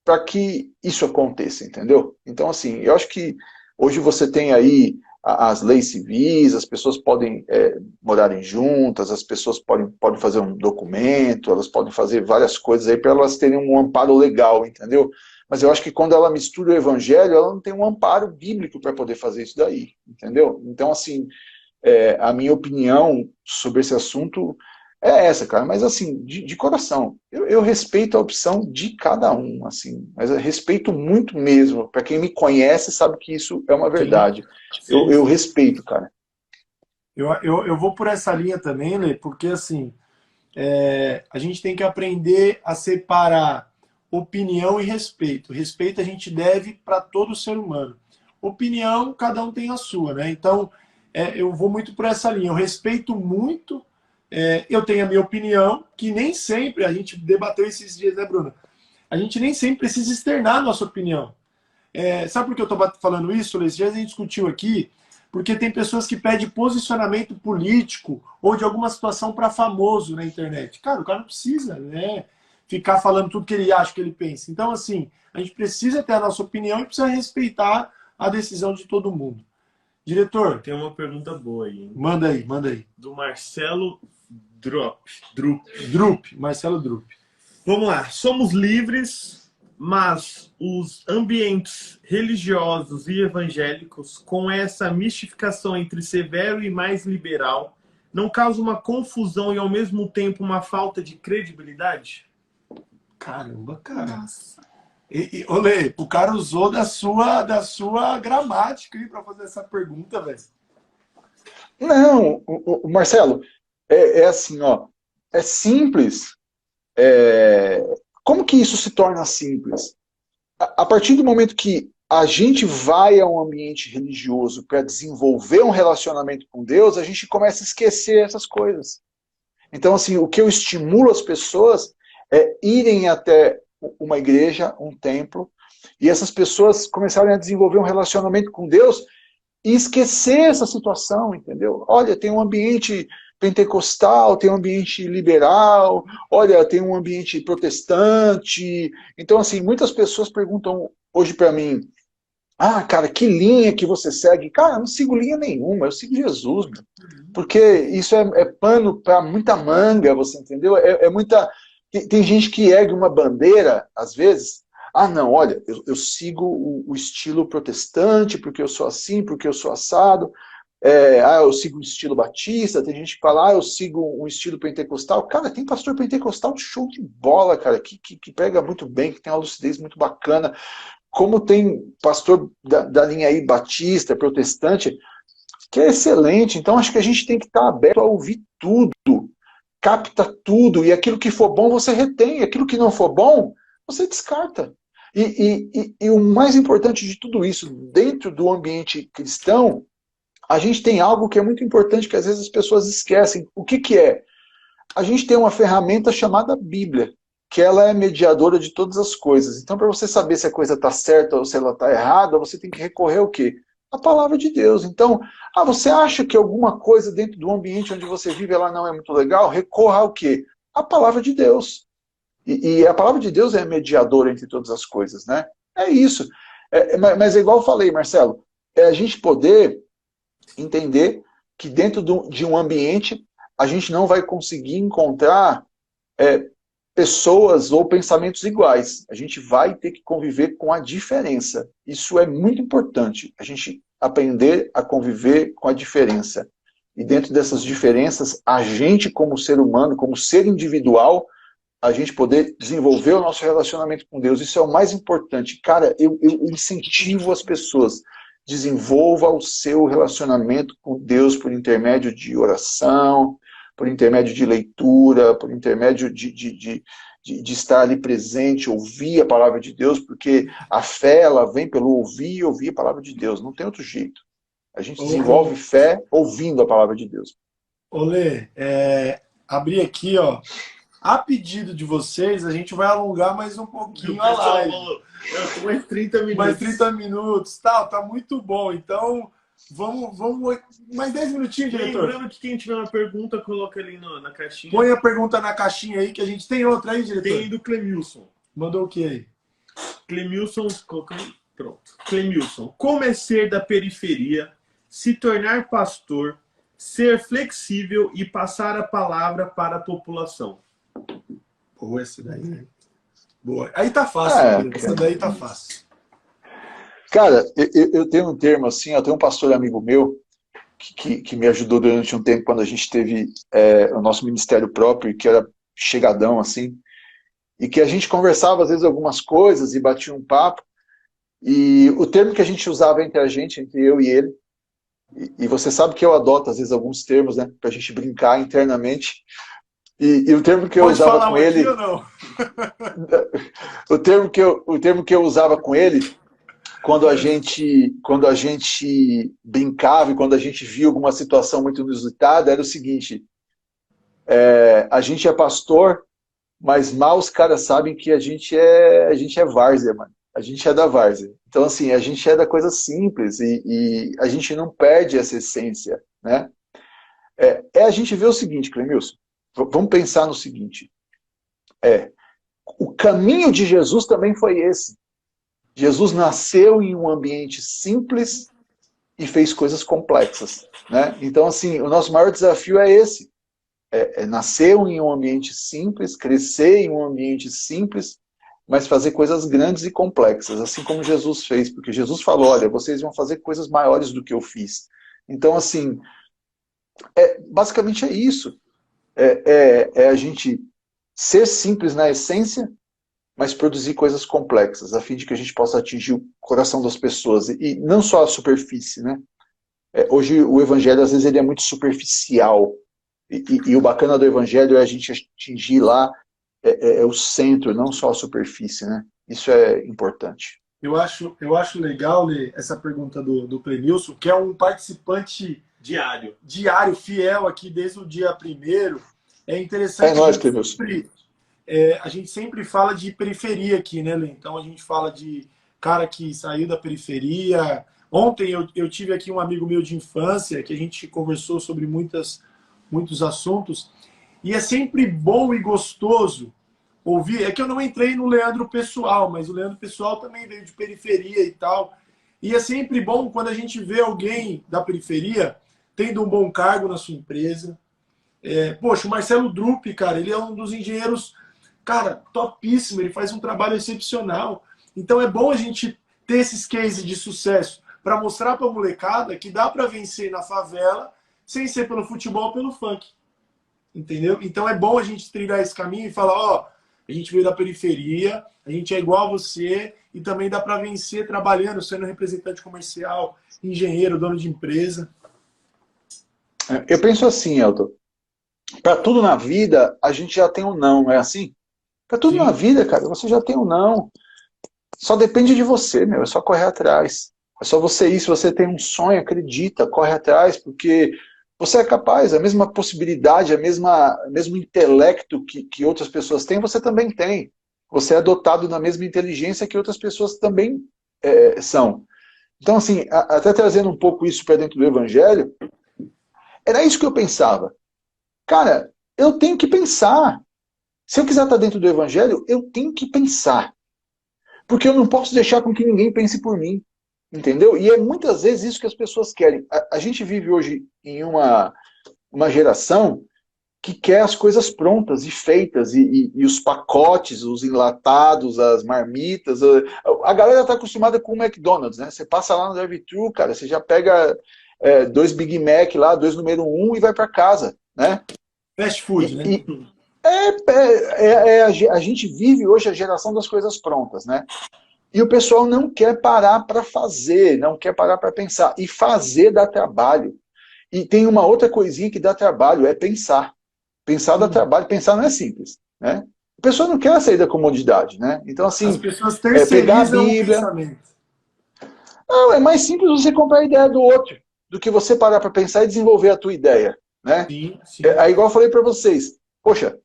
para que isso aconteça, entendeu? Então, assim, eu acho que hoje você tem aí as leis civis, as pessoas podem morarem juntas, as pessoas podem fazer um documento, elas podem fazer várias coisas aí para elas terem um amparo legal, entendeu? Mas eu acho que quando ela mistura o evangelho, ela não tem um amparo bíblico para poder fazer isso daí, entendeu? Então, assim, a minha opinião sobre esse assunto é essa, cara, mas assim, de coração, eu respeito a opção de cada um, assim, mas eu respeito muito mesmo, para quem me conhece sabe que isso é uma verdade. Sim. Eu respeito, cara. Eu vou por essa linha também, Lê, porque assim, a gente tem que aprender a separar opinião e respeito. Respeito a gente deve para todo ser humano. Opinião, cada um tem a sua, né? Então, eu vou muito por essa linha, eu respeito muito. Eu tenho a minha opinião, que nem sempre, a gente debateu esses dias, né, Bruna? A gente nem sempre precisa externar a nossa opinião. Sabe por que eu estou falando isso, Lê? Esses dias a gente discutiu aqui, porque tem pessoas que pedem posicionamento político ou de alguma situação para famoso na internet. Cara, o cara não precisa, né, ficar falando tudo que ele acha, que ele pensa. Então, assim, a gente precisa ter a nossa opinião e precisa respeitar a decisão de todo mundo. Diretor. Tem uma pergunta boa aí, hein? Manda aí. Do Marcelo Drup. Marcelo Drup. Vamos lá. Somos livres, Mas os ambientes religiosos e evangélicos, com essa mistificação entre severo e mais liberal, não causa uma confusão e, ao mesmo tempo, uma falta de credibilidade? Caramba, cara. Olê, o cara usou da sua gramática aí para fazer essa pergunta, velho. Não, Marcelo, é assim, ó, é simples. Como que isso se torna simples? A partir do momento que a gente vai a um ambiente religioso para desenvolver um relacionamento com Deus, a gente começa a esquecer essas coisas. Então, assim, o que eu estimulo as pessoas é irem até uma igreja, um templo, e essas pessoas começarem a desenvolver um relacionamento com Deus e esquecer essa situação, entendeu? Olha, tem um ambiente pentecostal, tem um ambiente liberal, olha, tem um ambiente protestante. Então, assim, muitas pessoas perguntam hoje para mim, ah, cara, que linha que você segue? Cara, eu não sigo linha nenhuma, eu sigo Jesus, meu. Porque isso é pano para muita manga, você entendeu? Muita... Tem gente que ergue uma bandeira, às vezes, ah, não, olha, eu sigo o estilo protestante, porque eu sou assim, porque eu sou assado. Eu sigo o estilo batista. Tem gente que fala, eu sigo um estilo pentecostal. Cara, tem pastor pentecostal show de bola, cara, que pega muito bem, que tem uma lucidez muito bacana. Como tem pastor da linha aí batista, protestante, que é excelente. Então, acho que a gente tem que estar aberto a ouvir tudo, capta tudo, e aquilo que for bom você retém, aquilo que não for bom, você descarta. E o mais importante de tudo isso, dentro do ambiente cristão, a gente tem algo que é muito importante que às vezes as pessoas esquecem. O que é? A gente tem uma ferramenta chamada Bíblia, que ela é mediadora de todas as coisas. Então, para você saber se a coisa está certa ou se ela está errada, você tem que recorrer ao quê? A palavra de Deus. Então, você acha que alguma coisa dentro do ambiente onde você vive ela não é muito legal? Recorra ao quê? A palavra de Deus. E a palavra de Deus é a mediadora entre todas as coisas, né? É isso. Mas é igual eu falei, Marcelo, é a gente poder entender que dentro de um ambiente a gente não vai conseguir encontrar pessoas ou pensamentos iguais. A gente vai ter que conviver com a diferença. Isso é muito importante, a gente aprender a conviver com a diferença. E dentro dessas diferenças, a gente como ser humano, como ser individual, a gente poder desenvolver o nosso relacionamento com Deus. Isso é o mais importante. Cara, eu incentivo as pessoas, desenvolva o seu relacionamento com Deus por intermédio de oração, por intermédio de leitura, por intermédio de estar ali presente, ouvir a palavra de Deus, porque a fé ela vem pelo ouvir e ouvir a palavra de Deus, não tem outro jeito. A gente desenvolve fé ouvindo a palavra de Deus. Olê, abri aqui, ó. A pedido de vocês, a gente vai alongar mais um pouquinho a live. Mais 30 minutos. Mais 30 minutos, tá muito bom. Então, vamos mais 10 minutinhos, diretor. Lembrando que quem tiver uma pergunta, coloca ali na caixinha. Põe a pergunta na caixinha aí, que a gente tem outra aí, diretor. Tem do Clemilson. Mandou o que aí? Clemilson, pronto. Clemilson, como é ser da periferia, se tornar pastor, ser flexível e passar a palavra para a população? Boa essa daí, né? Boa. Aí tá fácil, essa daí tá fácil. Cara, eu tenho um termo assim, eu tenho um pastor amigo meu que me ajudou durante um tempo quando a gente teve o nosso ministério próprio, que era chegadão assim, e que a gente conversava às vezes algumas coisas e batia um papo, e o termo que a gente usava entre a gente, entre eu e ele, e você sabe que eu adoto às vezes alguns termos, né, pra gente brincar internamente. E o termo que eu usava com ele... Ou não? o termo que eu usava com ele, quando a gente brincava e quando a gente via alguma situação muito inusitada, era o seguinte, a gente é pastor, mas mal os caras sabem que a gente é várzea, mano. A gente é da várzea. Então, assim, a gente é da coisa simples e a gente não perde essa essência, né? A gente vê o seguinte, Clemilson, vamos pensar no seguinte, o caminho de Jesus também foi esse. Jesus nasceu em um ambiente simples e fez coisas complexas, né? Então, assim, o nosso maior desafio é esse. Nasceu em um ambiente simples, crescer em um ambiente simples, mas fazer coisas grandes e complexas, assim como Jesus fez, porque Jesus falou, olha, vocês vão fazer coisas maiores do que eu fiz. Então, assim, basicamente é isso. É a gente ser simples na essência, mas produzir coisas complexas, a fim de que a gente possa atingir o coração das pessoas, e não só a superfície, né? Hoje o evangelho, às vezes, ele é muito superficial, e o bacana do evangelho é a gente atingir lá o centro, não só a superfície, né? Isso é importante. Eu acho legal, Lê, essa pergunta do Clenilson, que é um participante diário, fiel aqui desde o dia primeiro. É interessante. É nóis, Clenilson. A gente sempre fala de periferia aqui, né, Lê? Então a gente fala de cara que saiu da periferia. Ontem eu tive aqui um amigo meu de infância, que a gente conversou sobre muitos assuntos, e é sempre bom e gostoso ouvir. É que eu não entrei no Leandro Pessoal, mas o Leandro Pessoal também veio de periferia e tal. E é sempre bom quando a gente vê alguém da periferia tendo um bom cargo na sua empresa. Poxa, o Marcelo Drupp, cara, ele é um dos engenheiros, cara, topíssimo, ele faz um trabalho excepcional. Então é bom a gente ter esses cases de sucesso para mostrar para a molecada que dá para vencer na favela sem ser pelo futebol ou pelo funk. Entendeu? Então é bom a gente trilhar esse caminho e falar, ó, a gente veio da periferia, a gente é igual a você e também dá para vencer trabalhando, sendo representante comercial, engenheiro, dono de empresa. Eu penso assim, Elton, para tudo na vida a gente já tem um não, não é assim? Para tudo na vida, cara, você já tem um não. Só depende de você, meu, é só correr atrás. É só você ir, se você tem um sonho, acredita, corre atrás, porque você é capaz, a mesma possibilidade, mesmo intelecto que outras pessoas têm, você também tem. Você é dotado da mesma inteligência que outras pessoas também são. Então, assim, até trazendo um pouco isso para dentro do Evangelho, era isso que eu pensava. Cara, eu tenho que pensar. Se eu quiser estar dentro do Evangelho, eu tenho que pensar. Porque eu não posso deixar com que ninguém pense por mim. Entendeu? E é muitas vezes isso que as pessoas querem. A gente vive hoje em uma geração que quer as coisas prontas e feitas, e os pacotes, os enlatados, as marmitas. A galera está acostumada com o McDonald's, né? Você passa lá no drive-thru, cara, você já pega 2 Big Mac lá, 2 número 1 e vai para casa, né? Fast food, né? A gente vive hoje a geração das coisas prontas, né? E o pessoal não quer parar para fazer, não quer parar para pensar. E fazer dá trabalho. E tem uma outra coisinha que dá trabalho, é pensar. Pensar dá trabalho, pensar não é simples, né? A pessoa não quer sair da comodidade, né? Então, assim, as pessoas pegar a terceirizam Bíblia. o pensamento. Não, é mais simples você comprar a ideia do outro, do que você parar para pensar e desenvolver a tua ideia, né? Sim, sim. Igual eu falei para vocês, poxa,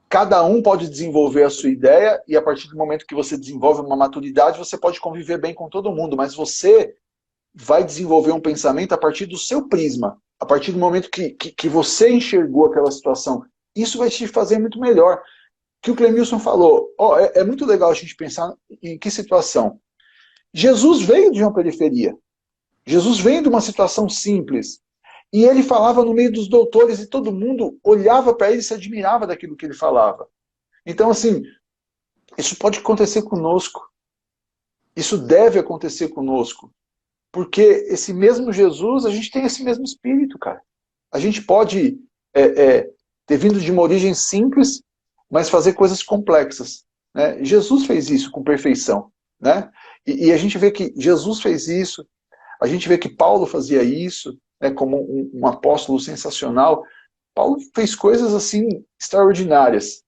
cada um pode desenvolver a sua ideia, e a partir do momento que você desenvolve uma maturidade, você pode conviver bem com todo mundo, mas você vai desenvolver um pensamento a partir do seu prisma, a partir do momento que você enxergou aquela situação. Isso vai te fazer muito melhor. O que o Clemilson falou, é muito legal a gente pensar em que situação. Jesus veio de uma periferia. Jesus veio de uma situação simples. E ele falava no meio dos doutores e todo mundo olhava para ele e se admirava daquilo que ele falava. Então, assim, isso pode acontecer conosco. Isso deve acontecer conosco. Porque esse mesmo Jesus, a gente tem esse mesmo espírito, cara. A gente pode ter vindo de uma origem simples, mas fazer coisas complexas, né? Jesus fez isso com perfeição, né? E a gente vê que Jesus fez isso, a gente vê que Paulo fazia isso, né, como um apóstolo sensacional. Paulo fez coisas assim extraordinárias,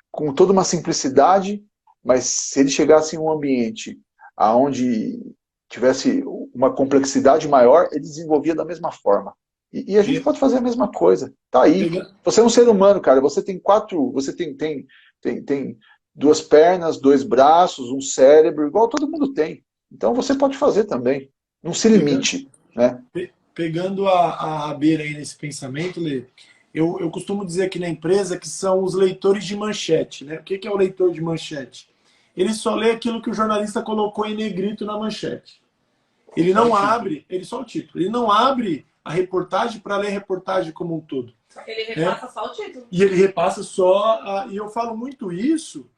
com toda uma simplicidade, mas se ele chegasse em um ambiente onde tivesse uma complexidade maior, ele desenvolvia da mesma forma. E a gente pode fazer a mesma coisa. Tá aí. Você é um ser humano, cara. Você tem você tem 2 pernas, 2 braços, um cérebro, igual todo mundo tem. Então você pode fazer também. Não se limite, né? Pegando a rabeira aí nesse pensamento, Lê, eu costumo dizer aqui na empresa que são os leitores de manchete, né? O que é o leitor de manchete? Ele só lê aquilo que o jornalista colocou em negrito na manchete. Ele não abre, só o título. Ele não abre a reportagem para ler a reportagem como um todo. Ele repassa só o título. E ele repassa só... E eu falo muito isso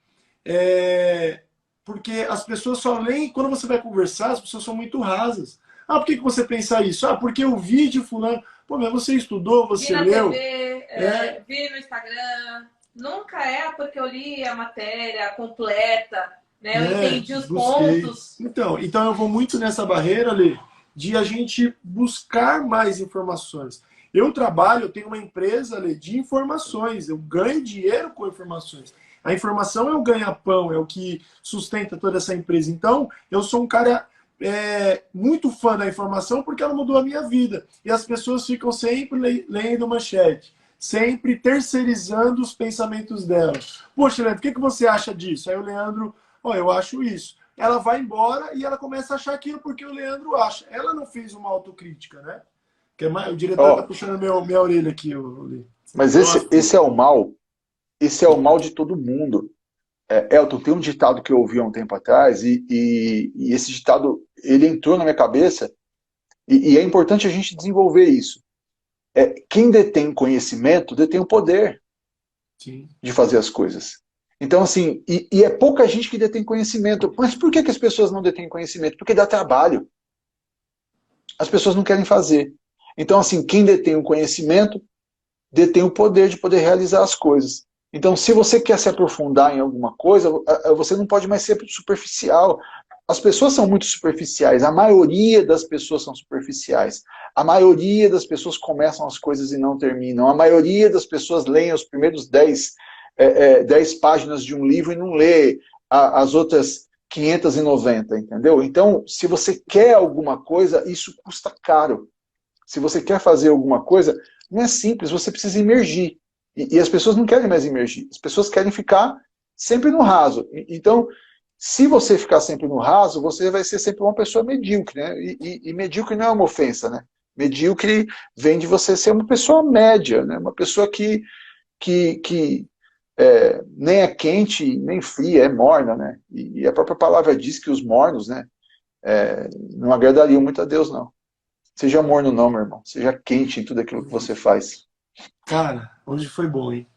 porque as pessoas só leem, quando você vai conversar, as pessoas são muito rasas. Ah, por que você pensa isso? Ah, porque eu vi de fulano. Pô, mas você estudou, Vi você na leu. TV, vi no Instagram. Nunca é porque eu li a matéria completa, né? Eu entendi os Busquei. pontos. Então eu vou muito nessa barreira, Lê, de a gente buscar mais informações. Eu trabalho, eu tenho uma empresa, Lê, de informações. Eu ganho dinheiro com informações. A informação é o ganha-pão, é o que sustenta toda essa empresa. Então, eu sou um cara muito fã da informação porque ela mudou a minha vida. E as pessoas ficam sempre lendo manchete, sempre terceirizando os pensamentos delas. Poxa, Leandro, o que você acha disso? Aí o Leandro, eu acho isso. Ela vai embora e ela começa a achar aquilo porque o Leandro acha. Ela não fez uma autocrítica, né? O diretor está puxando minha orelha aqui. Mas esse é o mal. Esse é o mal de todo mundo. Elton, tem um ditado que eu ouvi há um tempo atrás, e esse ditado, ele entrou na minha cabeça, e é importante a gente desenvolver isso. Quem detém conhecimento, detém o poder. Sim. De fazer as coisas. Então, assim, e é pouca gente que detém conhecimento. Mas por que as pessoas não detêm conhecimento? Porque dá trabalho. As pessoas não querem fazer. Então, assim, quem detém o conhecimento, detém o poder de poder realizar as coisas. Então, se você quer se aprofundar em alguma coisa, você não pode mais ser superficial. As pessoas são muito superficiais. A maioria das pessoas são superficiais. A maioria das pessoas começam as coisas e não terminam. A maioria das pessoas leem os primeiros 10 páginas de um livro e não lê as outras 590, entendeu? Então, se você quer alguma coisa, isso custa caro. Se você quer fazer alguma coisa, não é simples, você precisa imergir. E as pessoas não querem mais imergir. As pessoas querem ficar sempre no raso. Então, se você ficar sempre no raso, você vai ser sempre uma pessoa medíocre, né? E medíocre não é uma ofensa, né? Medíocre vem de você ser uma pessoa média, né? Uma pessoa que nem é quente, nem fria, é morna, né? E a própria palavra diz que os mornos, né, não agradariam muito a Deus, não. Seja morno não, meu irmão. Seja quente em tudo aquilo que você faz. Cara, hoje foi bom, hein?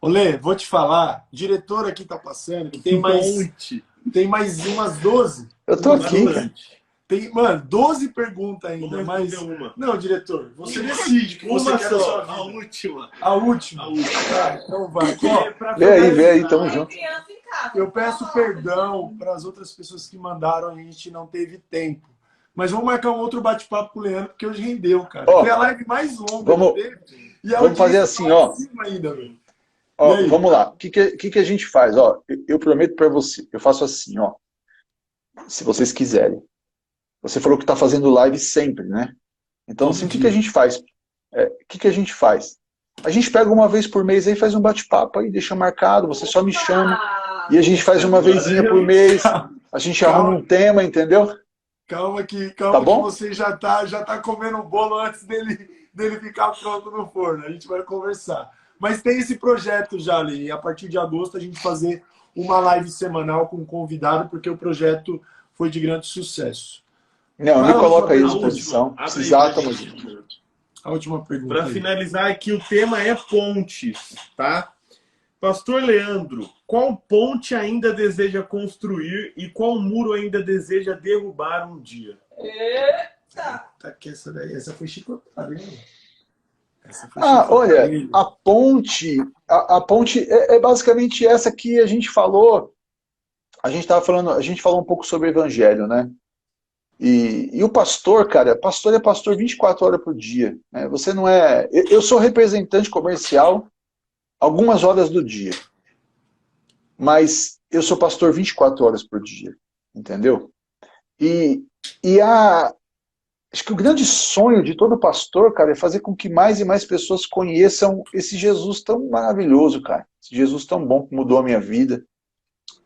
Olê, vou te falar, o diretor aqui tá passando, tem mais umas 12. Eu tô aqui, cara. Tem, mano, 12 perguntas ainda, mas... Não, diretor, você decide que você quer da sua vida. A última. Tá, então vai. Vê aí, tamo junto. Eu peço perdão para as outras pessoas que mandaram, a gente não teve tempo. Mas vamos marcar um outro bate-papo com o Leandro, porque hoje rendeu, cara. Foi a live mais longa que teve. E vamos fazer assim, ó. Ainda, vamos lá. O que a gente faz? Ó, eu prometo para você, eu faço assim, ó. Se vocês quiserem. Você falou que está fazendo live sempre, né? Então, assim, o que a gente faz? O que a gente faz? A gente pega uma vez por mês aí, faz um bate-papo aí, deixa marcado, você só me chama. E a gente faz uma vezinha por mês. A gente arruma um tema, entendeu? Calma que bom? Você já tá comendo o bolo antes dele ficar pronto no forno. A gente vai conversar. Mas tem esse projeto já ali. E a partir de agosto a gente fazer uma live semanal com um convidado, porque o projeto foi de grande sucesso. Não, me coloca aí à disposição. Exatamente. A última pergunta. Para finalizar aqui, o tema é pontes, tá? Pastor Leandro, qual ponte ainda deseja construir e qual muro ainda deseja derrubar um dia? Eita! Essa foi chicotada, hein? Olha, a ponte é basicamente essa que a gente falou. A gente falou um pouco sobre o evangelho, né? E o pastor, cara, pastor é pastor 24 horas por dia. Né? Você não é... Eu sou representante comercial algumas horas do dia. Mas eu sou pastor 24 horas por dia. Entendeu? Acho que o grande sonho de todo pastor, cara, é fazer com que mais e mais pessoas conheçam esse Jesus tão maravilhoso, cara. Esse Jesus tão bom que mudou a minha vida,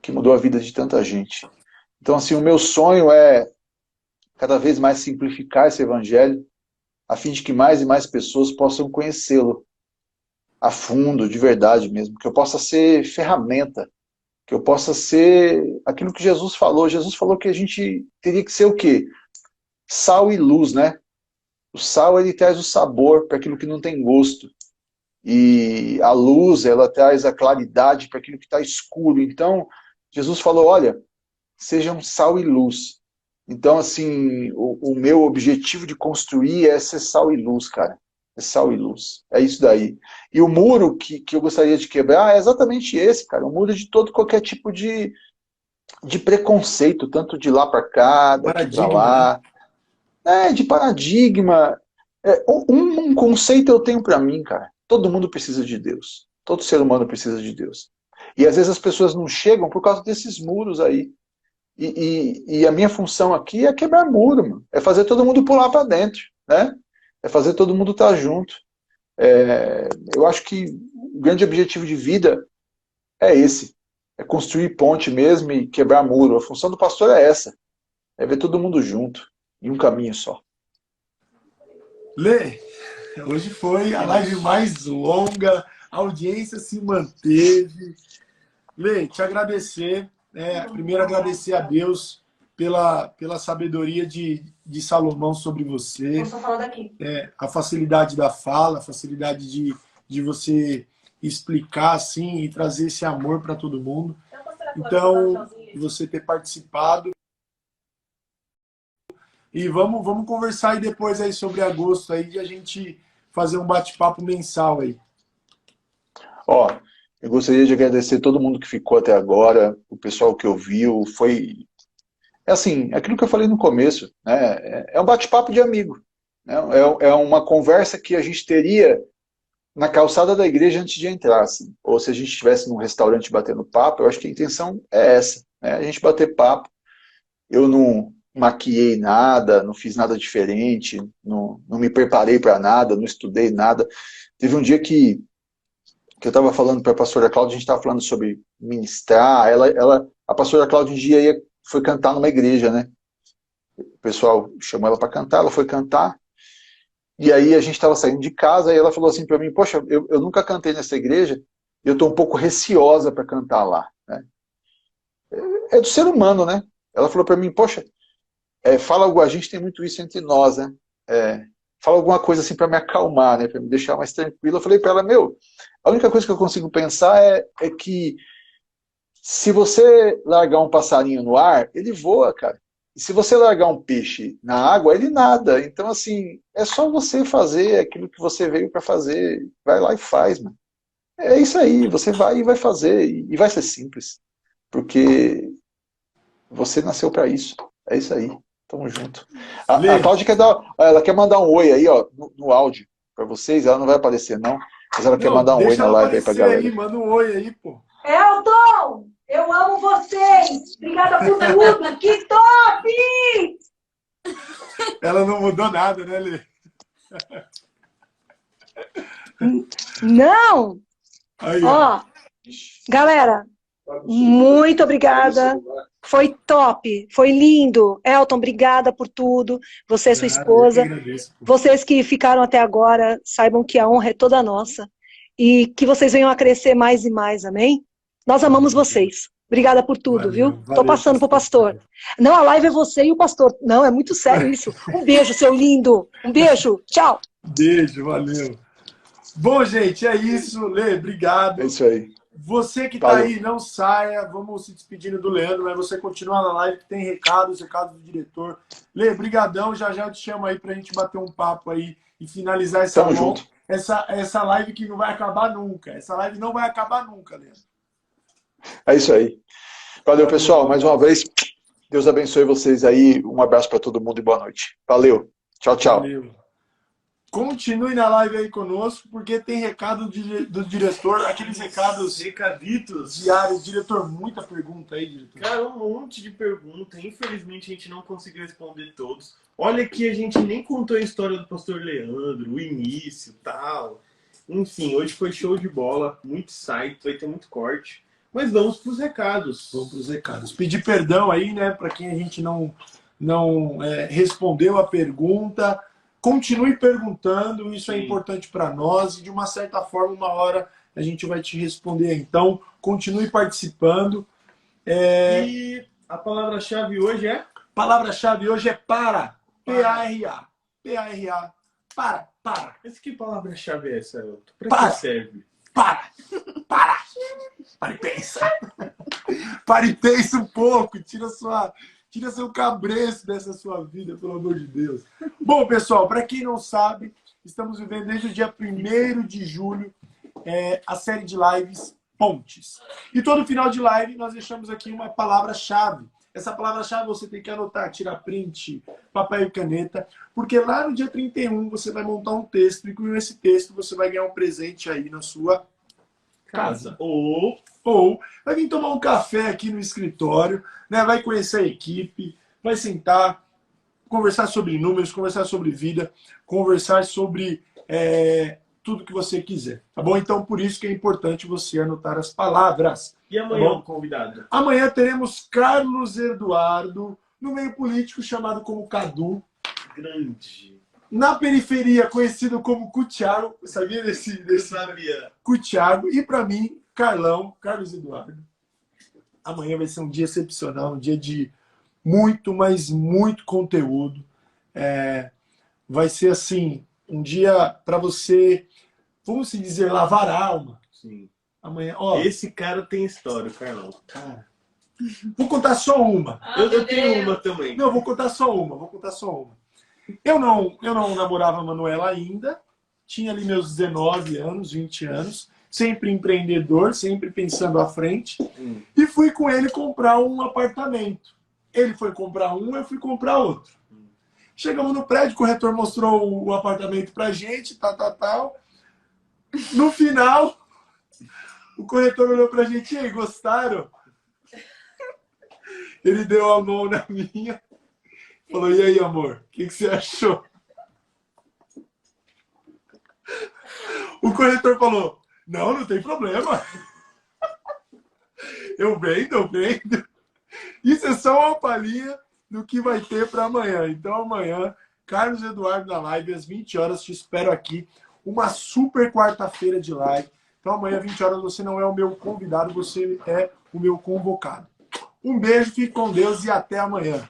que mudou a vida de tanta gente. Então, assim, o meu sonho é cada vez mais simplificar esse evangelho, a fim de que mais e mais pessoas possam conhecê-lo a fundo, de verdade mesmo, que eu possa ser ferramenta, que eu possa ser aquilo que Jesus falou. Jesus falou que a gente teria que ser o quê? Sal e luz, né? O sal, ele traz o sabor para aquilo que não tem gosto. E a luz, ela traz a claridade para aquilo que está escuro. Então, Jesus falou, olha, sejam sal e luz. Então, assim, o meu objetivo de construir é ser sal e luz, cara. É sal e luz. É isso daí. E o muro que eu gostaria de quebrar é exatamente esse, cara. O muro de todo qualquer tipo de preconceito, tanto de lá para cá, daqui para Paradigma, lá. De paradigma. Um conceito eu tenho para mim, cara. Todo mundo precisa de Deus. Todo ser humano precisa de Deus. E às vezes as pessoas não chegam por causa desses muros aí. E a minha função aqui é quebrar muro, mano. É fazer todo mundo pular para dentro, né? É fazer todo mundo estar junto. Eu acho que o grande objetivo de vida é esse. É construir ponte mesmo e quebrar muro. A função do pastor é essa. É ver todo mundo junto. Em um caminho só. Lê, hoje foi a live mais longa, a audiência se manteve. Lê, te agradecer. Primeiro agradecer a Deus pela sabedoria de Salomão sobre você. Vou só falar daqui. A facilidade da fala, a facilidade de você explicar assim e trazer esse amor para todo mundo. Então, você ter participado. E vamos conversar aí depois aí sobre agosto aí, de a gente fazer um bate-papo mensal aí. Eu gostaria de agradecer todo mundo que ficou até agora, o pessoal que ouviu, foi... assim, aquilo que eu falei no começo, né? É um bate-papo de amigo. Né? É uma conversa que a gente teria na calçada da igreja antes de entrar, assim. Ou se a gente estivesse num restaurante batendo papo, eu acho que a intenção é essa, né? A gente bater papo. Eu não maquiei nada, não fiz nada diferente, não me preparei para nada, não estudei nada. Teve um dia que eu estava falando para a pastora Cláudia, a gente estava falando sobre ministrar, a pastora Cláudia um dia foi cantar numa igreja, né? O pessoal chamou ela para cantar, ela foi cantar, e aí a gente estava saindo de casa, e ela falou assim para mim, poxa, eu nunca cantei nessa igreja, e eu estou um pouco receosa para cantar lá. Né? É do ser humano, né? Ela falou para mim, poxa, a gente tem muito isso entre nós, né? Fala alguma coisa assim para me acalmar, né? Para me deixar mais tranquilo. Eu falei para ela, a única coisa que eu consigo pensar é que se você largar um passarinho no ar, ele voa, cara. E se você largar um peixe na água, ele nada. Então, assim, é só você fazer aquilo que você veio para fazer. Vai lá e faz, mano. É isso aí, você vai e vai fazer. E vai ser simples. Porque você nasceu para isso. É isso aí. Tamo junto. A Cláudia ela quer mandar um oi aí, ó, no áudio para vocês. Ela não vai aparecer, não. Mas ela quer mandar um oi na live aí pra galera. Aí, manda um oi aí, pô. Elton, eu amo vocês. Obrigada por tudo. Que top! Ela não mudou nada, né, Lê? Não! Aí, ó, galera, muito obrigada. Foi top, foi lindo. Elton, obrigada por tudo. Você e sua esposa. Vocês que ficaram até agora, saibam que a honra é toda nossa. E que vocês venham a crescer mais e mais, amém? Nós amamos vocês. Obrigada por tudo, viu? Tô passando pro pastor. Não, a live é você e o pastor. Não, é muito sério isso. Um beijo, seu lindo. Um beijo. Tchau. Beijo, valeu. Bom, gente, é isso. Lê, obrigado. É isso aí. Você que tá aí, não saia. Vamos se despedindo do Leandro, mas você continua na live que tem recados do diretor. Lê, brigadão. Já eu te chamo aí pra gente bater um papo aí e finalizar essa live que não vai acabar nunca. Essa live não vai acabar nunca, Leandro. É isso aí. Valeu, pessoal. Mais uma vez, Deus abençoe vocês aí. Um abraço para todo mundo e boa noite. Valeu. Tchau, tchau. Valeu. Continue na live aí conosco, porque tem recado do diretor, aqueles recaditos diários. Diretor, muita pergunta aí, diretor. Cara, um monte de pergunta. Infelizmente, a gente não conseguiu responder todos. Olha que a gente nem contou a história do pastor Leandro, o início e tal. Enfim, hoje foi show de bola, muito site, vai ter muito corte. Mas vamos para os recados. Vamos para os recados. Pedir perdão aí, né, para quem a gente não respondeu a pergunta. Continue perguntando, isso é importante para nós e de uma certa forma, uma hora a gente vai te responder. Então, continue participando. E a palavra-chave hoje é? Palavra-chave hoje é para. P-A-R-A. P-A-R-A. Para. Mas que palavra-chave é essa, Elton? Pra Para. que serve? Para. Para e pensa. Para e pensa um pouco. Tira seu cabresto dessa sua vida, pelo amor de Deus. Bom, pessoal, para quem não sabe, estamos vivendo desde o dia 1º de julho a série de lives Pontes. E todo final de live nós deixamos aqui uma palavra-chave. Essa palavra-chave você tem que anotar, tirar print, papel e caneta, porque lá no dia 31 você vai montar um texto e com esse texto você vai ganhar um presente aí na sua casa. Ou vai vir tomar um café aqui no escritório, né? Vai conhecer a equipe, vai sentar, conversar sobre números, conversar sobre vida, conversar sobre tudo que você quiser, tá bom? Então, por isso que é importante você anotar as palavras. E amanhã tá o convidado? Amanhã teremos Carlos Eduardo, no meio político chamado como Cadu. Grande. Na periferia, conhecido como Cutiago. Sabia desse Sabia. Cutiago. E para mim, Carlos Eduardo. Amanhã vai ser um dia excepcional, um dia de muito, mas muito conteúdo. Vai ser assim, um dia para você, vamos se dizer, lavar a alma. Sim. Amanhã, Esse cara tem história, Carlão. Cara, vou contar só uma. Eu tenho uma também. Não, vou contar só uma. Eu não namorava a Manuela ainda. Tinha ali meus 19 anos, 20 anos. Sempre empreendedor, sempre pensando à frente. E fui com ele comprar um apartamento. Ele foi comprar um, eu fui comprar outro. Chegamos no prédio, o corretor mostrou o apartamento pra gente, tal. No final, o corretor olhou pra gente, e aí, gostaram? Ele deu a mão na minha, falou, e aí, amor, o que você achou? O corretor falou, não tem problema. Eu vendo. Isso é só uma palhinha do que vai ter para amanhã. Então, amanhã, Carlos Eduardo na live, às 20 horas, te espero aqui. Uma super quarta-feira de live. Então, amanhã, às 20 horas, você não é o meu convidado, você é o meu convocado. Um beijo, fique com Deus e até amanhã.